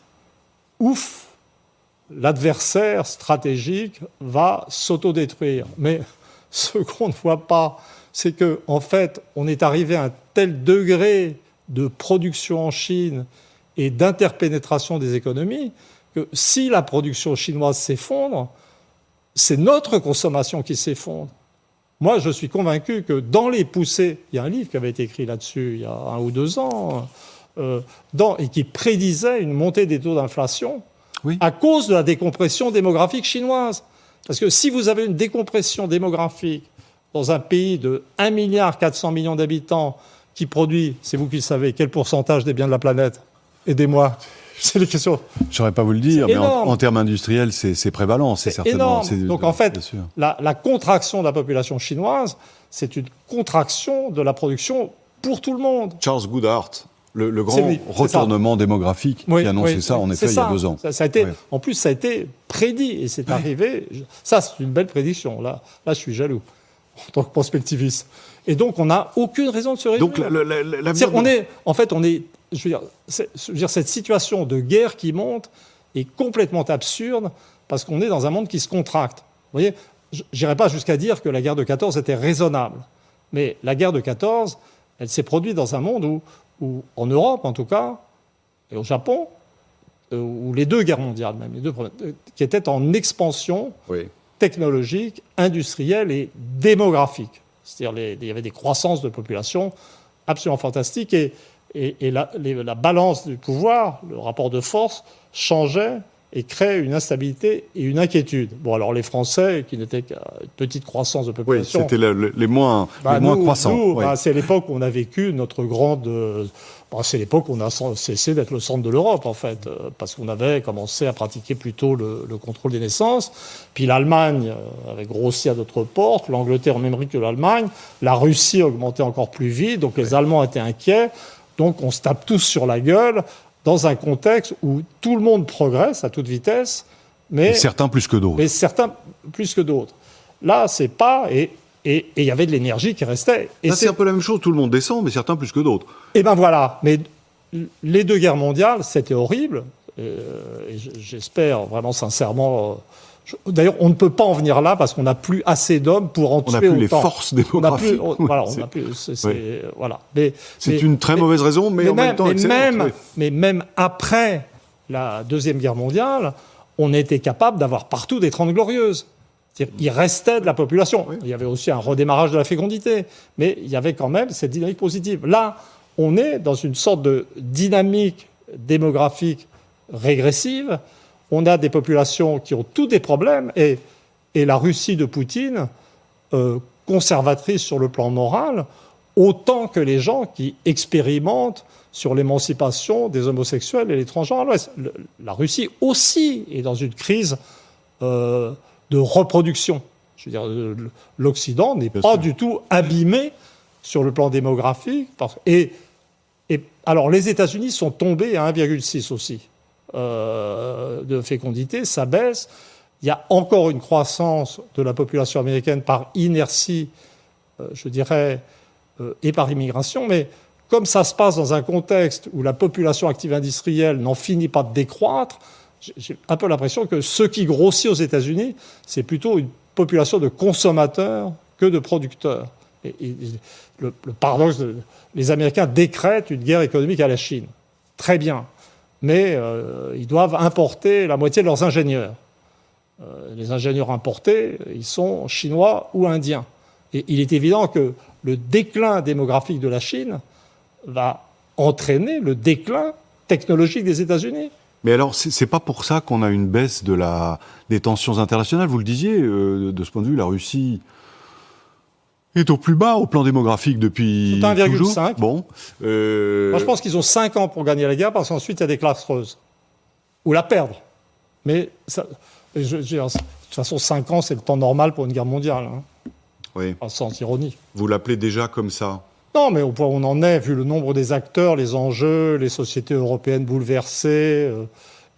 l'adversaire stratégique va s'autodétruire. Mais ce qu'on ne voit pas, c'est qu'en fait, on est arrivé à un tel degré de production en Chine et d'interpénétration des économies que si la production chinoise s'effondre, c'est notre consommation qui s'effondre. Moi, je suis convaincu que dans les poussées, il y a un livre qui avait été écrit là-dessus il y a 1 ou 2 ans, et qui prédisait une montée des taux d'inflation à cause de la décompression démographique chinoise. Parce que si vous avez une décompression démographique dans un pays de 1,4 milliard d'habitants qui produit, c'est vous qui le savez, quel pourcentage des biens de la planète? Aidez-moi. C'est les questions. Je ne saurais pas vous le dire, mais en termes industriels, c'est prévalent, c'est certainement. Énorme. Donc en fait, la contraction de la population chinoise, c'est une contraction de la production pour tout le monde. Charles Goodhart, le grand retournement démographique, qui annonçait ça, en effet, il y a 2 ans. Ça a été, en plus, ça a été prédit, et c'est arrivé. Ça, c'est une belle prédiction. Là, je suis jaloux, en tant que prospectiviste. Et donc, on n'a aucune raison de se réjouir. Donc, je veux dire, cette situation de guerre qui monte est complètement absurde parce qu'on est dans un monde qui se contracte. Vous voyez, je n'irai pas jusqu'à dire que la guerre de 14 était raisonnable. Mais la guerre de 14, elle s'est produite dans un monde où, en Europe en tout cas, et au Japon, où les 2 guerres mondiales, même, les 2 qui étaient en expansion technologique, industrielle et démographique. C'est-à-dire il y avait des croissances de population absolument fantastiques et la balance du pouvoir, le rapport de force, changeait et crée une instabilité et une inquiétude. Bon, alors les Français, qui n'étaient qu'à une petite croissance de Oui, population... c'était les moins croissants. Nous, Oui. c'est l'époque où on a vécu notre grande... c'est l'époque où on a cessé d'être le centre de l'Europe, en fait, parce qu'on avait commencé à pratiquer plutôt le contrôle des naissances. Puis l'Allemagne avait grossi à d'autres portes, l'Angleterre en même rythme que l'Allemagne, la Russie augmentait encore plus vite, donc les Allemands étaient inquiets. Donc on se tape tous sur la gueule dans un contexte où tout le monde progresse à toute vitesse, Et certains plus que d'autres. mais certains plus que d'autres. Là, c'est pas... Et il y avait de l'énergie qui restait. Et Là, c'est un peu la même chose, tout le monde descend, mais certains plus que d'autres. Et ben voilà. Mais les deux guerres mondiales, c'était horrible. Et j'espère vraiment sincèrement... D'ailleurs, on ne peut pas en venir là parce qu'on n'a plus assez d'hommes pour en tuer autant. On n'a plus les forces démographiques. Voilà. Mais une très mauvaise raison, mais en même temps excellente. Mais même après la Deuxième Guerre mondiale, on était capable d'avoir partout des 30 glorieuses. C'est-à-dire, il restait de la population. Oui. Il y avait aussi un redémarrage de la fécondité. Mais il y avait quand même cette dynamique positive. Là, on est dans une sorte de dynamique démographique régressive. On a des populations qui ont tous des problèmes. Et la Russie de Poutine, conservatrice sur le plan moral, autant que les gens qui expérimentent sur l'émancipation des homosexuels et les transgenres à l'Ouest. La Russie aussi est dans une crise de reproduction. Je veux dire, l'Occident n'est pas du tout abîmé sur le plan démographique. Et alors, les États-Unis sont tombés à 1,6 aussi de fécondité, ça baisse. Il y a encore une croissance de la population américaine par inertie, je dirais, et par immigration, mais comme ça se passe dans un contexte où la population active industrielle n'en finit pas de décroître, j'ai un peu l'impression que ce qui grossit aux États-Unis, c'est plutôt une population de consommateurs que de producteurs. Et le paradoxe, les Américains décrètent une guerre économique à la Chine. Très bien. Mais ils doivent importer la moitié de leurs ingénieurs. Les ingénieurs importés, ils sont chinois ou indiens. Et il est évident que le déclin démographique de la Chine va entraîner le déclin technologique des États-Unis. Mais alors, c'est pas pour ça qu'on a une baisse des tensions internationales. Vous le disiez, de ce point de vue, la Russie est au plus bas au plan démographique depuis C'est 1,5. toujours. Bon, Moi, je pense qu'ils ont 5 ans pour gagner la guerre, parce qu'ensuite, il y a des classes creuses. Ou la perdre. Mais ça, de toute façon, 5 ans, c'est le temps normal pour une guerre mondiale. Hein. Oui. Sans ironie. Vous l'appelez déjà comme ça? Non, mais au point où on en est, vu le nombre des acteurs, les enjeux, les sociétés européennes bouleversées,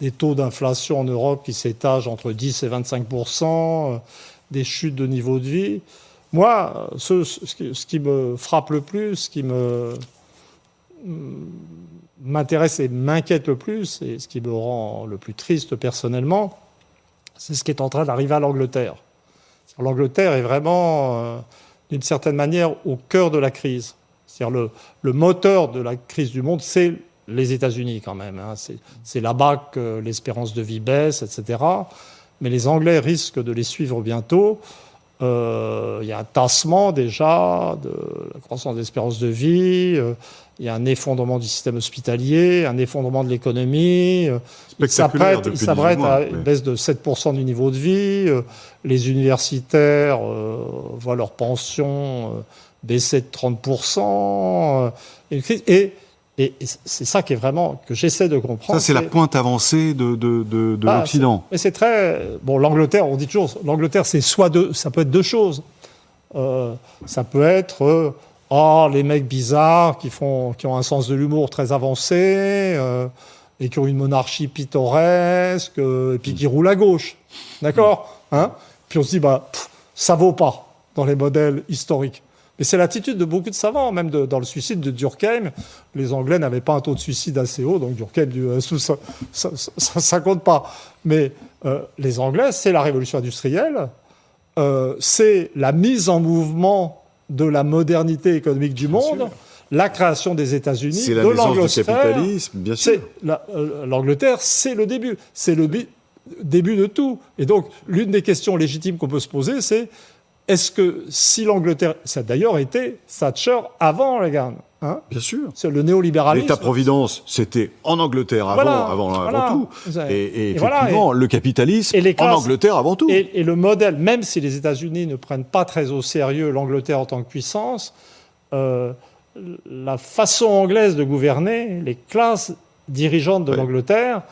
des taux d'inflation en Europe qui s'étagent entre 10 et 25%, des chutes de niveau de vie. Moi, ce qui me frappe le plus, ce qui m'intéresse et m'inquiète le plus, et ce qui me rend le plus triste personnellement, c'est ce qui est en train d'arriver à l'Angleterre. L'Angleterre est vraiment, d'une certaine manière, au cœur de la crise. C'est-à-dire le moteur de la crise du monde, c'est les États-Unis quand même. Hein. C'est là-bas que l'espérance de vie baisse, etc. Mais les Anglais risquent de les suivre bientôt. Il y a un tassement déjà de la croissance de l'espérance de vie. Il y a un effondrement du système hospitalier, un effondrement de l'économie. Il s'apprête à une baisse de 7% du niveau de vie. Les universitaires voient leur pension baisser de 30%. Et c'est ça qui est vraiment, que j'essaie de comprendre. Ça, c'est la pointe avancée de l'Occident. Mais c'est très... Bon, l'Angleterre, on dit toujours, l'Angleterre, ça peut être deux choses. Ça peut être... les mecs bizarres qui ont un sens de l'humour très avancé et qui ont une monarchie pittoresque et puis qui roulent à gauche. D'accord, hein? Puis on se dit, ça vaut pas dans les modèles historiques. Mais c'est l'attitude de beaucoup de savants, même dans le suicide de Durkheim. Les Anglais n'avaient pas un taux de suicide assez haut, donc Durkheim dit, ça compte pas. Mais les Anglais, c'est la révolution industrielle, c'est la mise en mouvement de la modernité économique du monde, la création des États-Unis, c'est la naissance du capitalisme, bien sûr. L'Angleterre, c'est le début. C'est le début de tout. Et donc, l'une des questions légitimes qu'on peut se poser, c'est est-ce que si l'Angleterre... Ça a d'ailleurs été Thatcher avant Reagan. Hein, bien sûr. c'est le néolibéralisme. L'État-providence, c'était en Angleterre avant tout. Et effectivement, le capitalisme en Angleterre avant tout. Et le modèle, même si les États-Unis ne prennent pas très au sérieux l'Angleterre en tant que puissance, la façon anglaise de gouverner, les classes dirigeantes de l'Angleterre,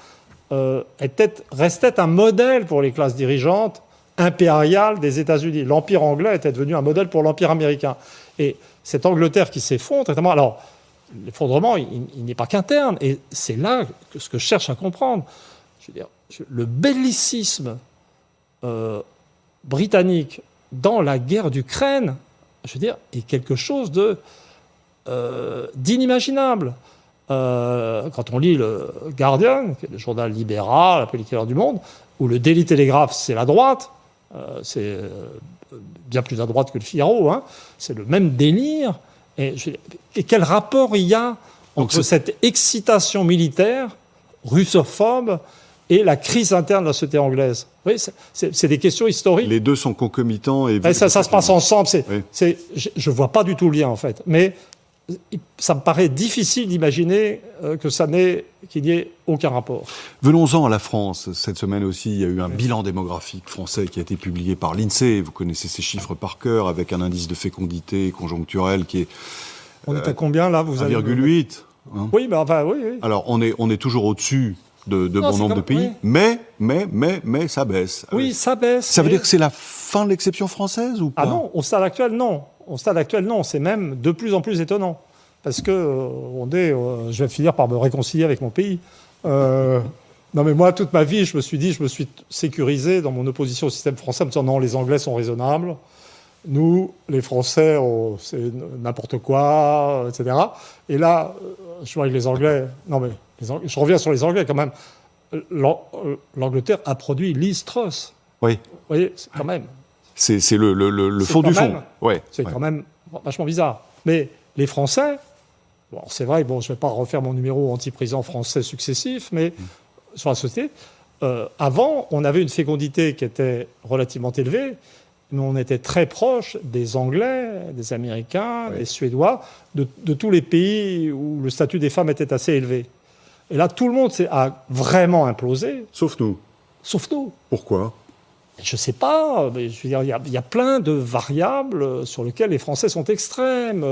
restait un modèle pour les classes dirigeantes impériales des États-Unis. L'Empire anglais était devenu un modèle pour l'Empire américain. Et cette Angleterre qui s'effondre, alors l'effondrement, il n'est pas qu'interne, et c'est là ce que je cherche à comprendre. Je veux dire, le bellicisme britannique dans la guerre d'Ukraine, je veux dire, est quelque chose d'inimaginable. Quand on lit le Guardian, qui est le journal libéral, un peu l'équivalent du Monde, ou le Daily Telegraph, c'est la droite, c'est bien plus à droite que le Figaro, hein, c'est le même délire. Et quel rapport il y a entre cette excitation militaire russophobe et la crise interne de la société anglaise? Oui, c'est des questions historiques. Les deux sont concomitants. Et ça se passe ensemble. Je ne vois pas du tout le lien, en fait. Mais ça me paraît difficile d'imaginer qu'il n'y ait aucun rapport. Venons-en à la France. Cette semaine aussi, il y a eu un bilan démographique français qui a été publié par l'INSEE. Vous connaissez ces chiffres par cœur, avec un indice de fécondité conjoncturelle qui est... On est à combien, là, 1,8. Hein. Oui, mais enfin, oui. Alors, on est toujours au-dessus de bon nombre de pays, mais ça baisse. Oui, ça baisse. Ça veut dire que c'est la fin de l'exception française ou pas? Ah non, au stade actuel, non. Au stade actuel, non. C'est même de plus en plus étonnant. Parce que je vais finir par me réconcilier avec mon pays. Non, mais moi, toute ma vie, je me suis sécurisé dans mon opposition au système français en me disant non, les Anglais sont raisonnables. Nous, les Français, c'est n'importe quoi, etc. Et là, je vois que les Anglais... Non, mais je reviens sur les Anglais quand même. L'Angleterre a produit Liz Truss. Oui. Vous voyez, c'est quand même... C'est le fond du fond. Ouais. C'est quand même vachement bizarre. Mais les Français... Bon, c'est vrai, je ne vais pas refaire mon numéro anti-président français successif, mais sur la société, avant, on avait une fécondité qui était relativement élevée, mais on était très proche des Anglais, des Américains, des Suédois, de tous les pays où le statut des femmes était assez élevé. Et là, tout le monde a vraiment implosé. Sauf nous. Sauf nous. Pourquoi ? Je ne sais pas. Mais je veux dire, il y a plein de variables sur lesquelles les Français sont extrêmes.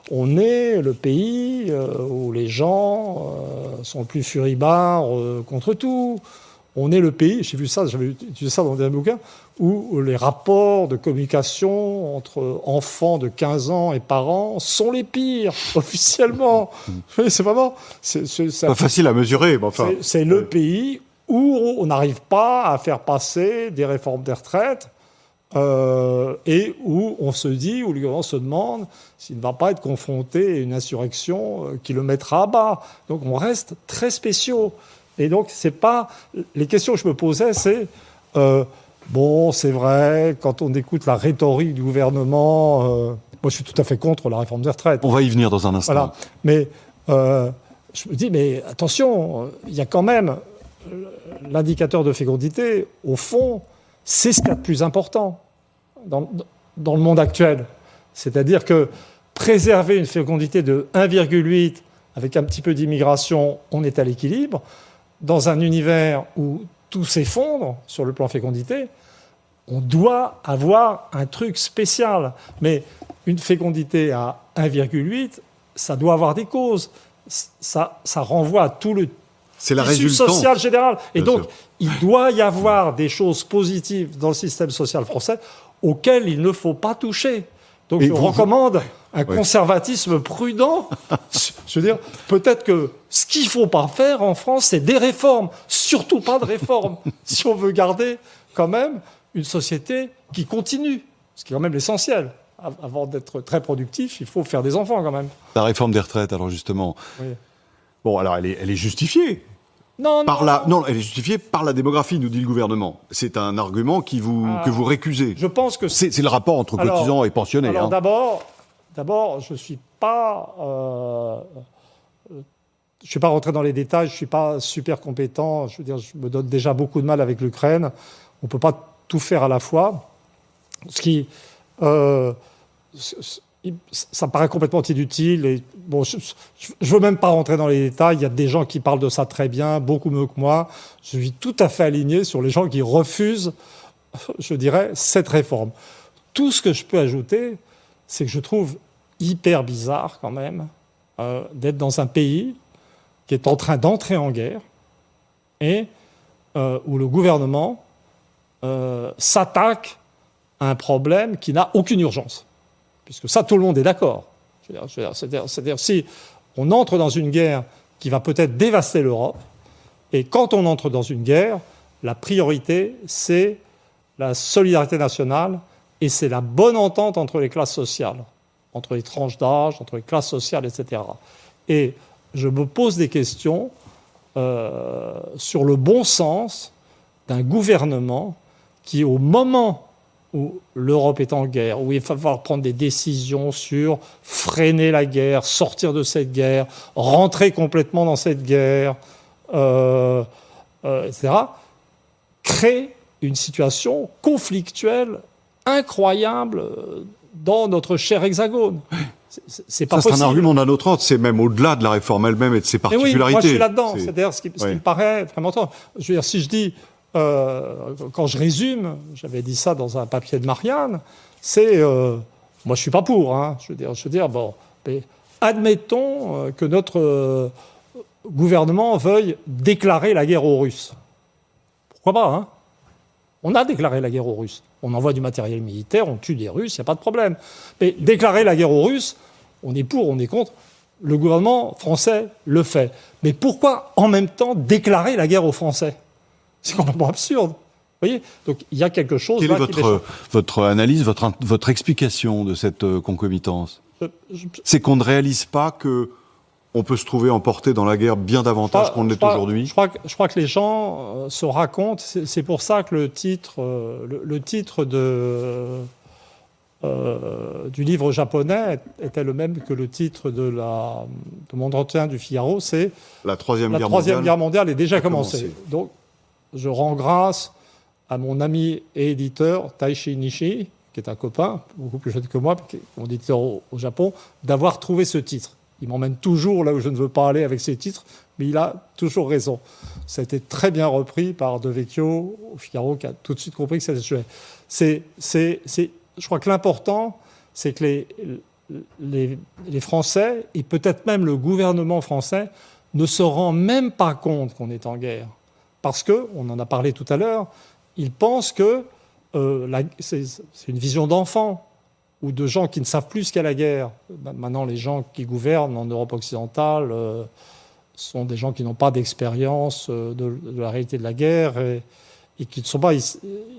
On est le pays où les gens sont le plus furibars contre tout. On est le pays, j'ai vu ça, j'avais étudié ça dans un bouquin, où les rapports de communication entre enfants de 15 ans et parents sont les pires, officiellement. C'est vraiment... C'est pas facile à mesurer, mais enfin... C'est le pays où on n'arrive pas à faire passer des réformes des retraites et où on se dit, où le gouvernement se demande s'il ne va pas être confronté à une insurrection qui le mettra à bas. Donc on reste très spéciaux. Et donc, c'est pas... Les questions que je me posais, c'est... c'est vrai, quand on écoute la rhétorique du gouvernement... moi, je suis tout à fait contre la réforme des retraites. On va y venir dans un instant. Voilà. Mais je me dis, mais attention, il y a quand même... L'indicateur de fécondité, au fond, c'est ce qu'il y a de plus important dans le monde actuel. C'est-à-dire que préserver une fécondité de 1,8 avec un petit peu d'immigration, on est à l'équilibre. Dans un univers où tout s'effondre sur le plan fécondité, on doit avoir un truc spécial. Mais une fécondité à 1,8, ça doit avoir des causes. Ça renvoie à tout le tissu social général. Et donc, il doit y avoir des choses positives dans le système social français auxquelles il ne faut pas toucher. Donc, je recommande un conservatisme prudent. Je veux dire, peut-être que ce qu'il ne faut pas faire en France, c'est des réformes. Surtout pas de réformes. Si on veut garder quand même une société qui continue, ce qui est quand même l'essentiel. Avant d'être très productif, il faut faire des enfants quand même. La réforme des retraites, alors justement. Oui. Bon, alors elle est justifiée. Non, elle est justifiée par la démographie, nous dit le gouvernement. C'est un argument que vous récusez. Je pense que c'est le rapport entre cotisants et pensionnés. Alors d'abord, je suis pas rentré dans les détails. Je suis pas super compétent. Je veux dire, je me donne déjà beaucoup de mal avec l'Ukraine. On peut pas tout faire à la fois. Ce qui ça me paraît complètement inutile et bon, je veux même pas rentrer dans les détails. Il y a des gens qui parlent de ça très bien, beaucoup mieux que moi. Je suis tout à fait aligné sur les gens qui refusent, je dirais, cette réforme. Tout ce que je peux ajouter, c'est que je trouve hyper bizarre quand même d'être dans un pays qui est en train d'entrer en guerre et où le gouvernement s'attaque à un problème qui n'a aucune urgence. Puisque ça, tout le monde est d'accord. C'est-à-dire, si on entre dans une guerre qui va peut-être dévaster l'Europe, et quand on entre dans une guerre, la priorité, c'est la solidarité nationale et c'est la bonne entente entre les classes sociales, entre les tranches d'âge, entre les classes sociales, etc. Et je me pose des questions sur le bon sens d'un gouvernement qui, au moment où l'Europe est en guerre, où il va falloir prendre des décisions sur freiner la guerre, sortir de cette guerre, rentrer complètement dans cette guerre, etc., crée une situation conflictuelle incroyable dans notre cher hexagone. C'est pas possible. C'est un argument d'un autre ordre, c'est même au-delà de la réforme elle-même et de ses particularités. Oui, moi je suis là-dedans, c'est-à-dire ce qui me paraît vraiment... Je veux dire, si je dis... quand je résume, j'avais dit ça dans un papier de Marianne, c'est... moi, je suis pas pour, hein, je veux dire, bon... Mais admettons que notre gouvernement veuille déclarer la guerre aux Russes. Pourquoi pas, hein? On a déclaré la guerre aux Russes. On envoie du matériel militaire, on tue des Russes, il n'y a pas de problème. Mais déclarer la guerre aux Russes, on est pour, on est contre. Le gouvernement français le fait. Mais pourquoi, en même temps, déclarer la guerre aux Français? C'est complètement absurde. Vous voyez? Donc, il y a quelque chose... Quelle est votre analyse, votre explication de cette concomitance? C'est qu'on ne réalise pas que on peut se trouver emporté dans la guerre bien davantage qu'on ne l'est aujourd'hui. Je crois que les gens se racontent. C'est pour ça que le titre du livre japonais était le même que le titre de mon entretien du Figaro. C'est la Troisième Guerre mondiale est déjà commencée. Donc, je rends grâce à mon ami et éditeur Taishi Nishi, qui est un copain, beaucoup plus jeune que moi, qui est mon éditeur au Japon, d'avoir trouvé ce titre. Il m'emmène toujours là où je ne veux pas aller avec ces titres, mais il a toujours raison. Ça a été très bien repris par De Vecchio au Figaro, qui a tout de suite compris que c'était le sujet. Je crois que l'important, c'est que les Français, et peut-être même le gouvernement français, ne se rend même pas compte qu'on est en guerre. Parce que, on en a parlé tout à l'heure, ils pensent que c'est une vision d'enfant ou de gens qui ne savent plus ce qu'est la guerre. Maintenant, les gens qui gouvernent en Europe occidentale sont des gens qui n'ont pas d'expérience de la réalité de la guerre et qui ne sont pas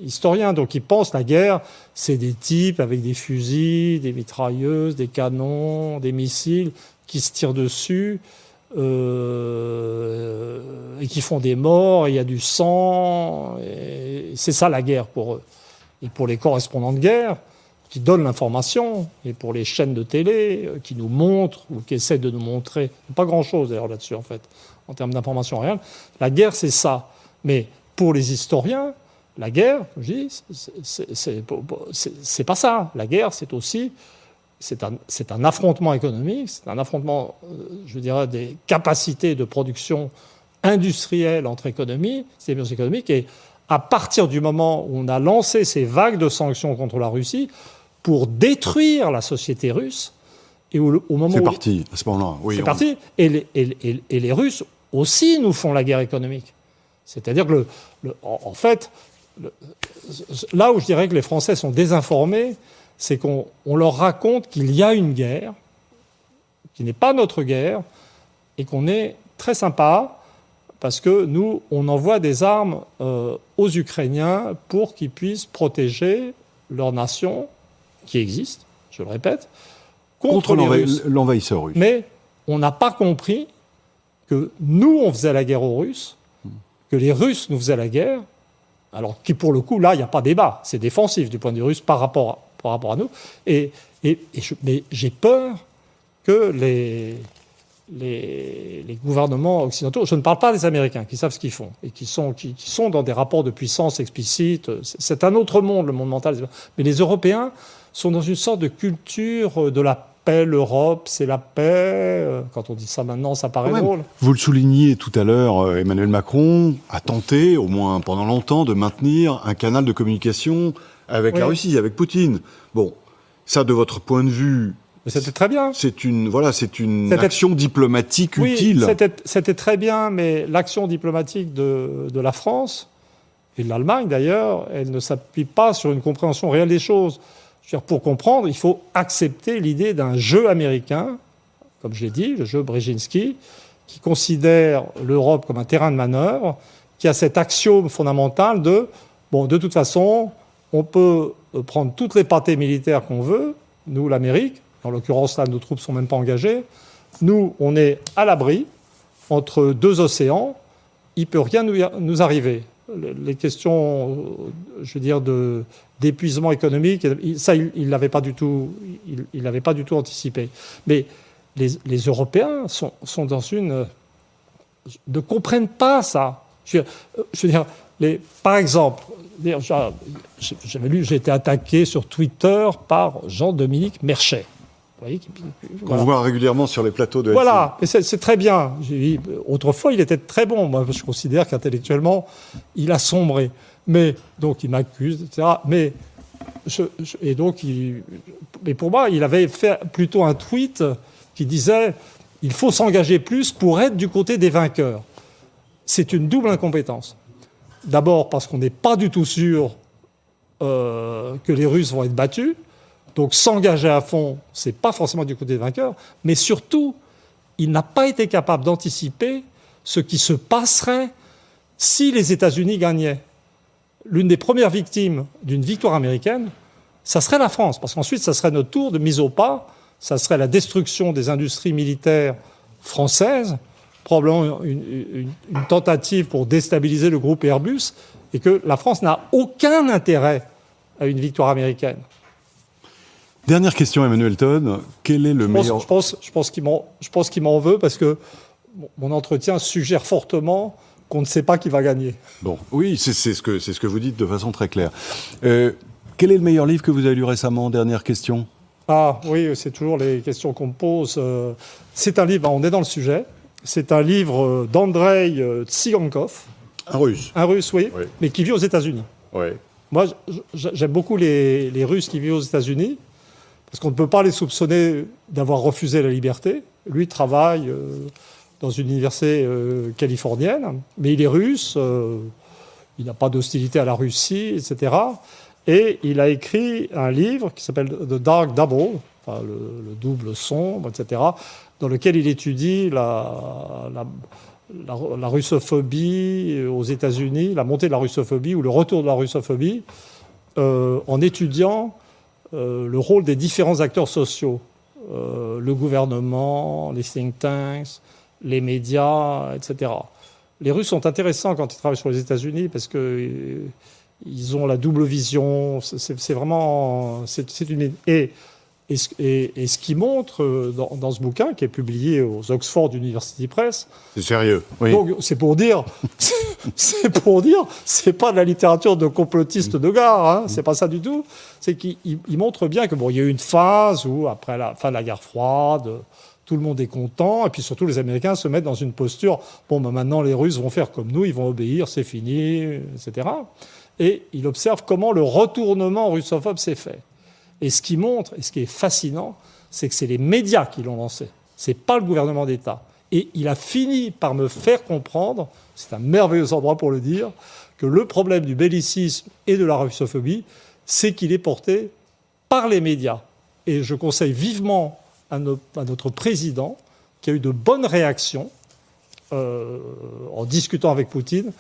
historiens. Donc, ils pensent que la guerre, c'est des types avec des fusils, des mitrailleuses, des canons, des missiles qui se tirent dessus et qui font des morts, il y a du sang. Et c'est ça la guerre pour eux. Et pour les correspondants de guerre, qui donnent l'information, et pour les chaînes de télé qui nous montrent, ou qui essaient de nous montrer, pas grand-chose d'ailleurs là-dessus en fait, en termes d'information réelle, la guerre c'est ça. Mais pour les historiens, la guerre, je dis, c'est pas ça. La guerre c'est aussi, c'est un affrontement économique, c'est un affrontement, je dirais, des capacités de production industrielle entre économies, c'est économique, et à partir du moment où on a lancé ces vagues de sanctions contre la Russie, pour détruire la société russe. Et au moment c'est parti, à ce moment-là. Oui, c'est parti. Et les Russes aussi nous font la guerre économique. C'est-à-dire que, en fait, là où je dirais que les Français sont désinformés, c'est qu'on leur raconte qu'il y a une guerre, qui n'est pas notre guerre, et qu'on est très sympa, parce que nous, on envoie des armes aux Ukrainiens pour qu'ils puissent protéger leur nation, qui existe, je le répète, contre l'envahisseur russe. Mais on n'a pas compris que nous, on faisait la guerre aux Russes, que les Russes nous faisaient la guerre, alors qui, pour le coup, là, il n'y a pas débat. C'est défensif du point de vue russe par rapport à nous. Mais j'ai peur que les gouvernements occidentaux, je ne parle pas des Américains qui savent ce qu'ils font et qui sont dans des rapports de puissance explicites. C'est un autre monde, le monde mental. Mais les Européens sont dans une sorte de culture de la paix, l'Europe, c'est la paix. Quand on dit ça maintenant, ça paraît drôle. Vous le souligniez tout à l'heure, Emmanuel Macron a tenté, au moins pendant longtemps, de maintenir un canal de communication avec la Russie, avec Poutine. Bon, ça, de votre point de vue... Mais c'était très bien. C'est une action diplomatique utile. C'était très bien, mais l'action diplomatique de la France, et de l'Allemagne d'ailleurs, elle ne s'appuie pas sur une compréhension réelle des choses. Je veux dire, pour comprendre, il faut accepter l'idée d'un jeu américain, comme je l'ai dit, le jeu Brzezinski, qui considère l'Europe comme un terrain de manœuvre, qui a cet axiome fondamental de toute façon, on peut prendre toutes les pâtés militaires qu'on veut, nous, l'Amérique, en l'occurrence, là, nos troupes ne sont même pas engagées, nous, on est à l'abri, entre deux océans, il ne peut rien nous arriver. Les questions, je veux dire, d'épuisement économique, ça, il l'avait pas du tout anticipé. Mais les Européens sont dans ne comprennent pas ça. Je veux dire, par exemple, j'avais lu, j'ai été attaqué sur Twitter par Jean-Dominique Merchet. Vous voyez, qu'on voit régulièrement sur les plateaux de LCI. Voilà, et c'est très bien. Autrefois, il était très bon. Moi, je considère qu'intellectuellement, il a sombré. Mais, donc, il m'accuse, etc. Mais pour moi, il avait fait plutôt un tweet qui disait « Il faut s'engager plus pour être du côté des vainqueurs ». C'est une double incompétence. D'abord parce qu'on n'est pas du tout sûr que les Russes vont être battus. Donc s'engager à fond, ce n'est pas forcément du côté des vainqueurs, mais surtout, il n'a pas été capable d'anticiper ce qui se passerait si les États-Unis gagnaient. L'une des premières victimes d'une victoire américaine, ça serait la France, parce qu'ensuite, ça serait notre tour de mise au pas, ça serait la destruction des industries militaires françaises, probablement une tentative pour déstabiliser le groupe Airbus, et que la France n'a aucun intérêt à une victoire américaine. Dernière question, Emmanuel Todd. Quel est le meilleur... Je pense qu'il m'en veut parce que mon entretien suggère fortement qu'on ne sait pas qui va gagner. Bon, oui, c'est ce que vous dites de façon très claire. Quel est le meilleur livre que vous avez lu récemment? Dernière question. Ah oui, c'est toujours les questions qu'on me pose. C'est un livre, on est dans le sujet, c'est un livre d'Andrei Tsigankov. Un Russe. Un Russe, oui, mais qui vit aux États-Unis. Oui. Moi, j'aime beaucoup les Russes qui vivent aux États-Unis, parce qu'on ne peut pas les soupçonner d'avoir refusé la liberté. Lui travaille dans une université californienne, mais il est russe, il n'a pas d'hostilité à la Russie, etc. Et il a écrit un livre qui s'appelle The Dark Double, enfin le double sombre, etc., dans lequel il étudie la russophobie aux États-Unis, la montée de la russophobie ou le retour de la russophobie, en étudiant le rôle des différents acteurs sociaux, le gouvernement, les think tanks, les médias, etc. Les Russes sont intéressants quand ils travaillent sur les États-Unis parce qu'ils ont la double vision. C'est vraiment... Et ce qui montre dans ce bouquin, qui est publié aux Oxford University Press... C'est sérieux, oui. Donc, c'est pour dire, c'est pas de la littérature de complotiste de gare, hein, c'est pas ça du tout. C'est qu'il montre bien que il y a eu une phase où, après la fin de la guerre froide, tout le monde est content, et puis surtout les Américains se mettent dans une posture, maintenant les Russes vont faire comme nous, ils vont obéir, c'est fini, etc. Et il observe comment le retournement russophobe s'est fait. Et ce qui montre, et ce qui est fascinant, c'est que c'est les médias qui l'ont lancé. C'est pas le gouvernement d'État. Et il a fini par me faire comprendre, c'est un merveilleux endroit pour le dire, que le problème du bellicisme et de la russophobie, c'est qu'il est porté par les médias. Et je conseille vivement à notre président, qui a eu de bonnes réactions en discutant avec Poutine,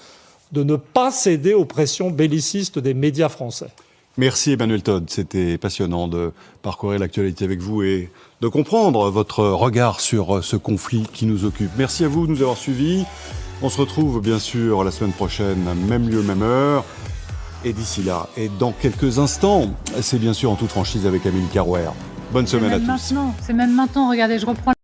de ne pas céder aux pressions bellicistes des médias français. Merci Emmanuel Todd, c'était passionnant de parcourir l'actualité avec vous et de comprendre votre regard sur ce conflit qui nous occupe. Merci à vous de nous avoir suivis. On se retrouve bien sûr la semaine prochaine, même lieu, même heure. Et d'ici là, et dans quelques instants, c'est bien sûr en toute franchise avec Amélie Carouer. Bonne semaine à tous. C'est même maintenant, regardez, je reprends